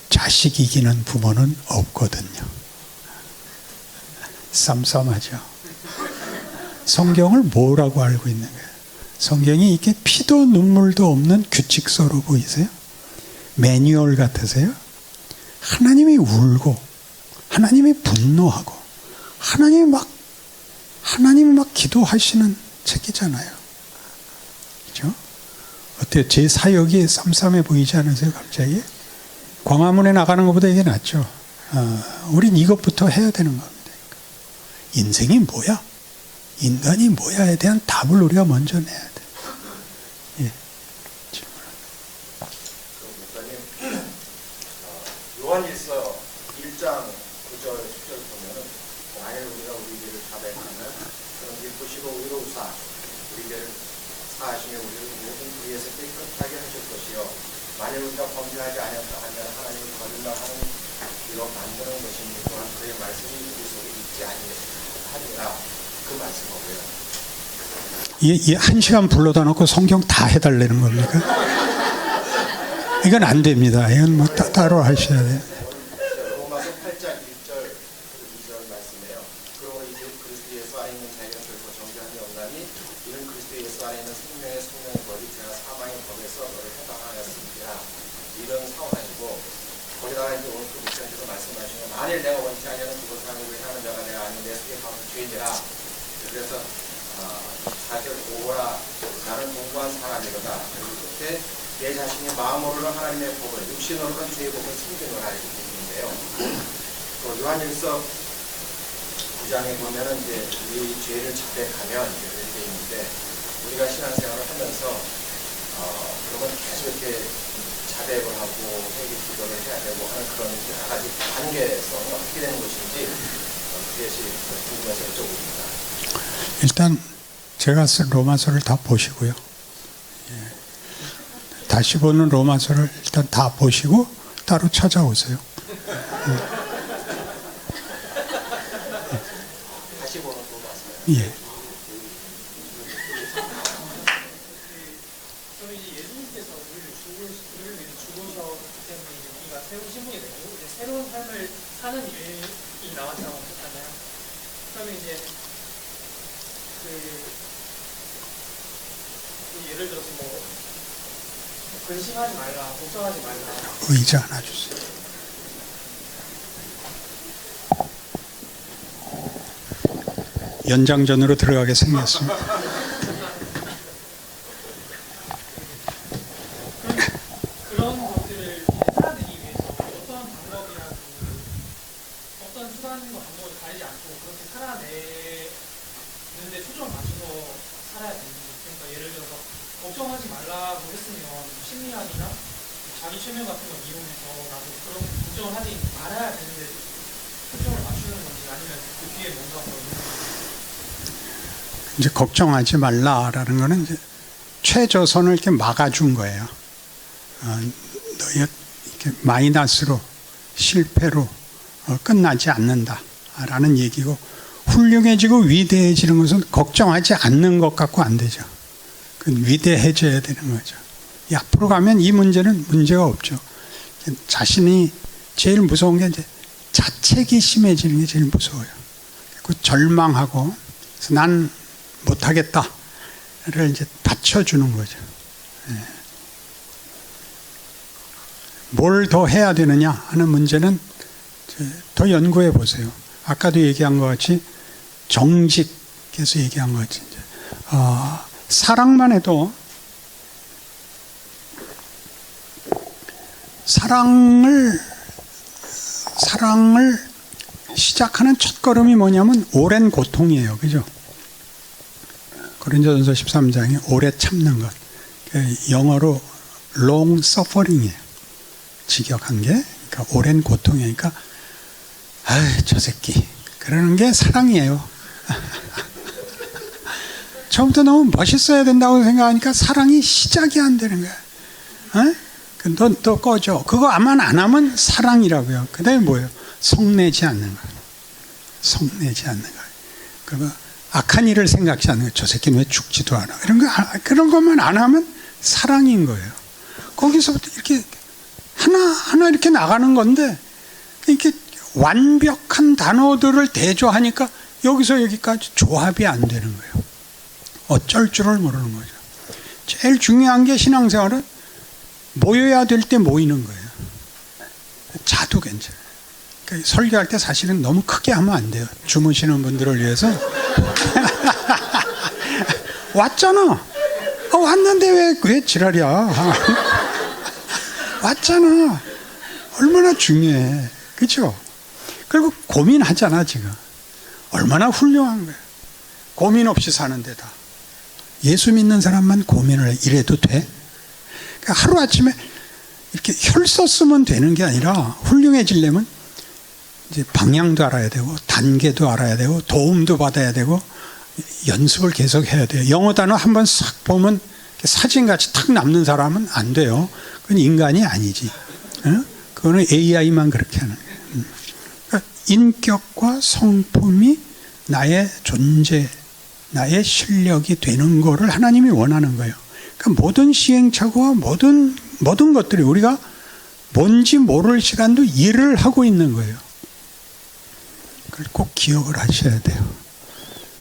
자식 이기는 부모는 없거든요. 쌈쌈하죠. 성경을 뭐라고 알고 있는 거예요? 성경이 이렇게 피도 눈물도 없는 규칙서로 보이세요? 매뉴얼 같으세요? 하나님이 울고 하나님이 분노하고 하나님이 막 기도하시는 책이잖아요. 그렇죠? 어때요? 제 사역이 쌈쌈해 보이지 않으세요? 갑자기? 광화문에 나가는 것보다 이게 낫죠. 우린 이것부터 해야 되는 겁니다. 인생이 뭐야? 인간이 뭐야에 대한 답을 우리가 먼저 내야 돼. 예. 요한일서 1장 9절 10절 보면은 만일 우리가 우리 죄를 자백하면 그런 기쁘시고 의로우사 우리 죄를 사하시며 우리를 모든 불의에서 깨끗하게 하실 것이요 만일 우리가 범죄하지 아니었다 하면 하나님을 거짓말하는 이로 만드는 것이니 또한 그의 말씀이 우리 속에 있지 아니하리라. 그 말씀이고요. 이 1시간 불러다 놓고 성경 다 해달라는 겁니까? 이건 안 됩니다. 이건 뭐 따로 하셔야 돼요. 로마서 8장 1절 2절 말씀이에요. 그러므로 이제 그리스도 예수 안에 있는 자에게 결코 정죄한 영감이 이는 그리스도 예수 안에 있는 생명의 성령의 법이 죄와 사망의 법에서 너를 해방하였습니다. 이런 상황이고 거기다가 이제 오늘 그 목사님께서 말씀하시는 만일 내가 원치 아니하는 그것을 하는 하는 자가 내가 아닌 내 속에 하는 죄인이라. 그래서 4절 오라 나는 공부한 사람이로다. 그리고 끝에 내 자신의 마음으로는 하나님의 법을 육신으로는 죄의 법을 숨기는 하리고 있는데요. 또 요한일서 9장에 보면은 이제 우리 죄를 자백하면 이렇게 되어 있는데 우리가 신앙생활을 하면서 그러면 계속 이렇게 자백을 하고 회개 기도를 해야 되고 하는 그런 여러 가지 관계성이 어떻게 되는 것인지 그것이 궁금해서 여쭤봅니다. 일단 제가 쓴 로마서를 다 보시고요. 다시 보는 로마서를 일단 다 보시고 따로 찾아오세요. 다시 보는 로마서요. 예. 저는 이제 예수님께서 우리를 위해 죽으셨기 때문에 이제 우리가 새로운 신분이 되고 이제 새로운 삶을 사는 일이 나왔다고 하잖아요. 그러면 이제 예를 들어서 뭐 근심하지 말라, 걱정하지 말라. 의자 하나 주세요. 연장전으로 들어가게 생겼습니다. 그런 것들을 살아내기 위해서 어떤 방법이라도 어떤 수단과 방법을 가리지 않고 그렇게 살아내는데 초점을 맞춰서 살아야 되는 그러니까 예를 들어서 걱정하지 말라고 했으면 심리학이나 자기 최면 같은 걸 이용해서라도 그런 걱정을 하지 말아야 되는데 초점을 맞추는 건지 아니면 그 뒤에 뭔가 더 있는 건지. 이제 걱정하지 말라라는 거는 이제 최저선을 이렇게 막아준 거예요. 너희 이렇게 마이너스로 실패로 끝나지 않는다라는 얘기고, 훌륭해지고 위대해지는 것은 걱정하지 않는 것 갖고 안 되죠. 그건 위대해져야 되는 거죠. 앞으로 가면 이 문제는 문제가 없죠. 자신이 제일 무서운 게 이제 자책이 심해지는 게 제일 무서워요. 그 절망하고 그래서 난 못하겠다를 이제 받쳐주는 거죠. 뭘 더 해야 되느냐 하는 문제는 더 연구해 보세요. 아까도 얘기한 것 같이 정직께서 얘기한 것 같이 사랑만 해도 사랑을 시작하는 첫걸음이 뭐냐면 오랜 고통이에요. 그죠? 고린도전서 13장에 오래 참는 것. 영어로 long suffering이에요. 직역한 게. 그러니까 오랜 고통이니까 아이 저 새끼 그러는 게 사랑이에요. 처음부터 너무 멋있어야 된다고 생각하니까 사랑이 시작이 안 되는 거야. 넌 또 꺼져. 그거 아마 안 하면 사랑이라고요. 그 다음에 뭐예요? 성내지 않는 거예요. 성내지 않는 거예요. 그리고 악한 일을 생각지 않는 거예요. 저 새끼는 왜 죽지도 않아. 그런 것만 안 하면 사랑인 거예요. 거기서부터 이렇게 하나 이렇게 나가는 건데, 이렇게 완벽한 단어들을 대조하니까 여기서 여기까지 조합이 안 되는 거예요. 어쩔 줄을 모르는 거죠. 제일 중요한 게 신앙생활은 모여야 될 때 모이는 거예요. 자도 괜찮아요. 그러니까 설교할 때 사실은 너무 크게 하면 안 돼요. 주무시는 분들을 위해서. 왔잖아. 왔는데 왜 지랄이야. 왔잖아. 얼마나 중요해. 그렇죠? 그리고 고민하잖아 지금. 얼마나 훌륭한 거야. 고민 없이 사는 데다. 예수 믿는 사람만 고민을 해. 이래도 돼? 그러니까 하루아침에 이렇게 혈서 쓰면 되는 게 아니라 훌륭해지려면 이제 방향도 알아야 되고 단계도 알아야 되고 도움도 받아야 되고 연습을 계속 해야 돼요. 영어 단어 한번 싹 보면 사진같이 탁 남는 사람은 안 돼요. 그건 인간이 아니지. 그거는 AI만 그렇게 하는 거예요. 그러니까 인격과 성품이 나의 존재, 나의 실력이 되는 거를 하나님이 원하는 거예요. 그러니까 모든 시행착오와 모든 것들이 우리가 뭔지 모를 시간도 일을 하고 있는 거예요. 그걸 꼭 기억을 하셔야 돼요.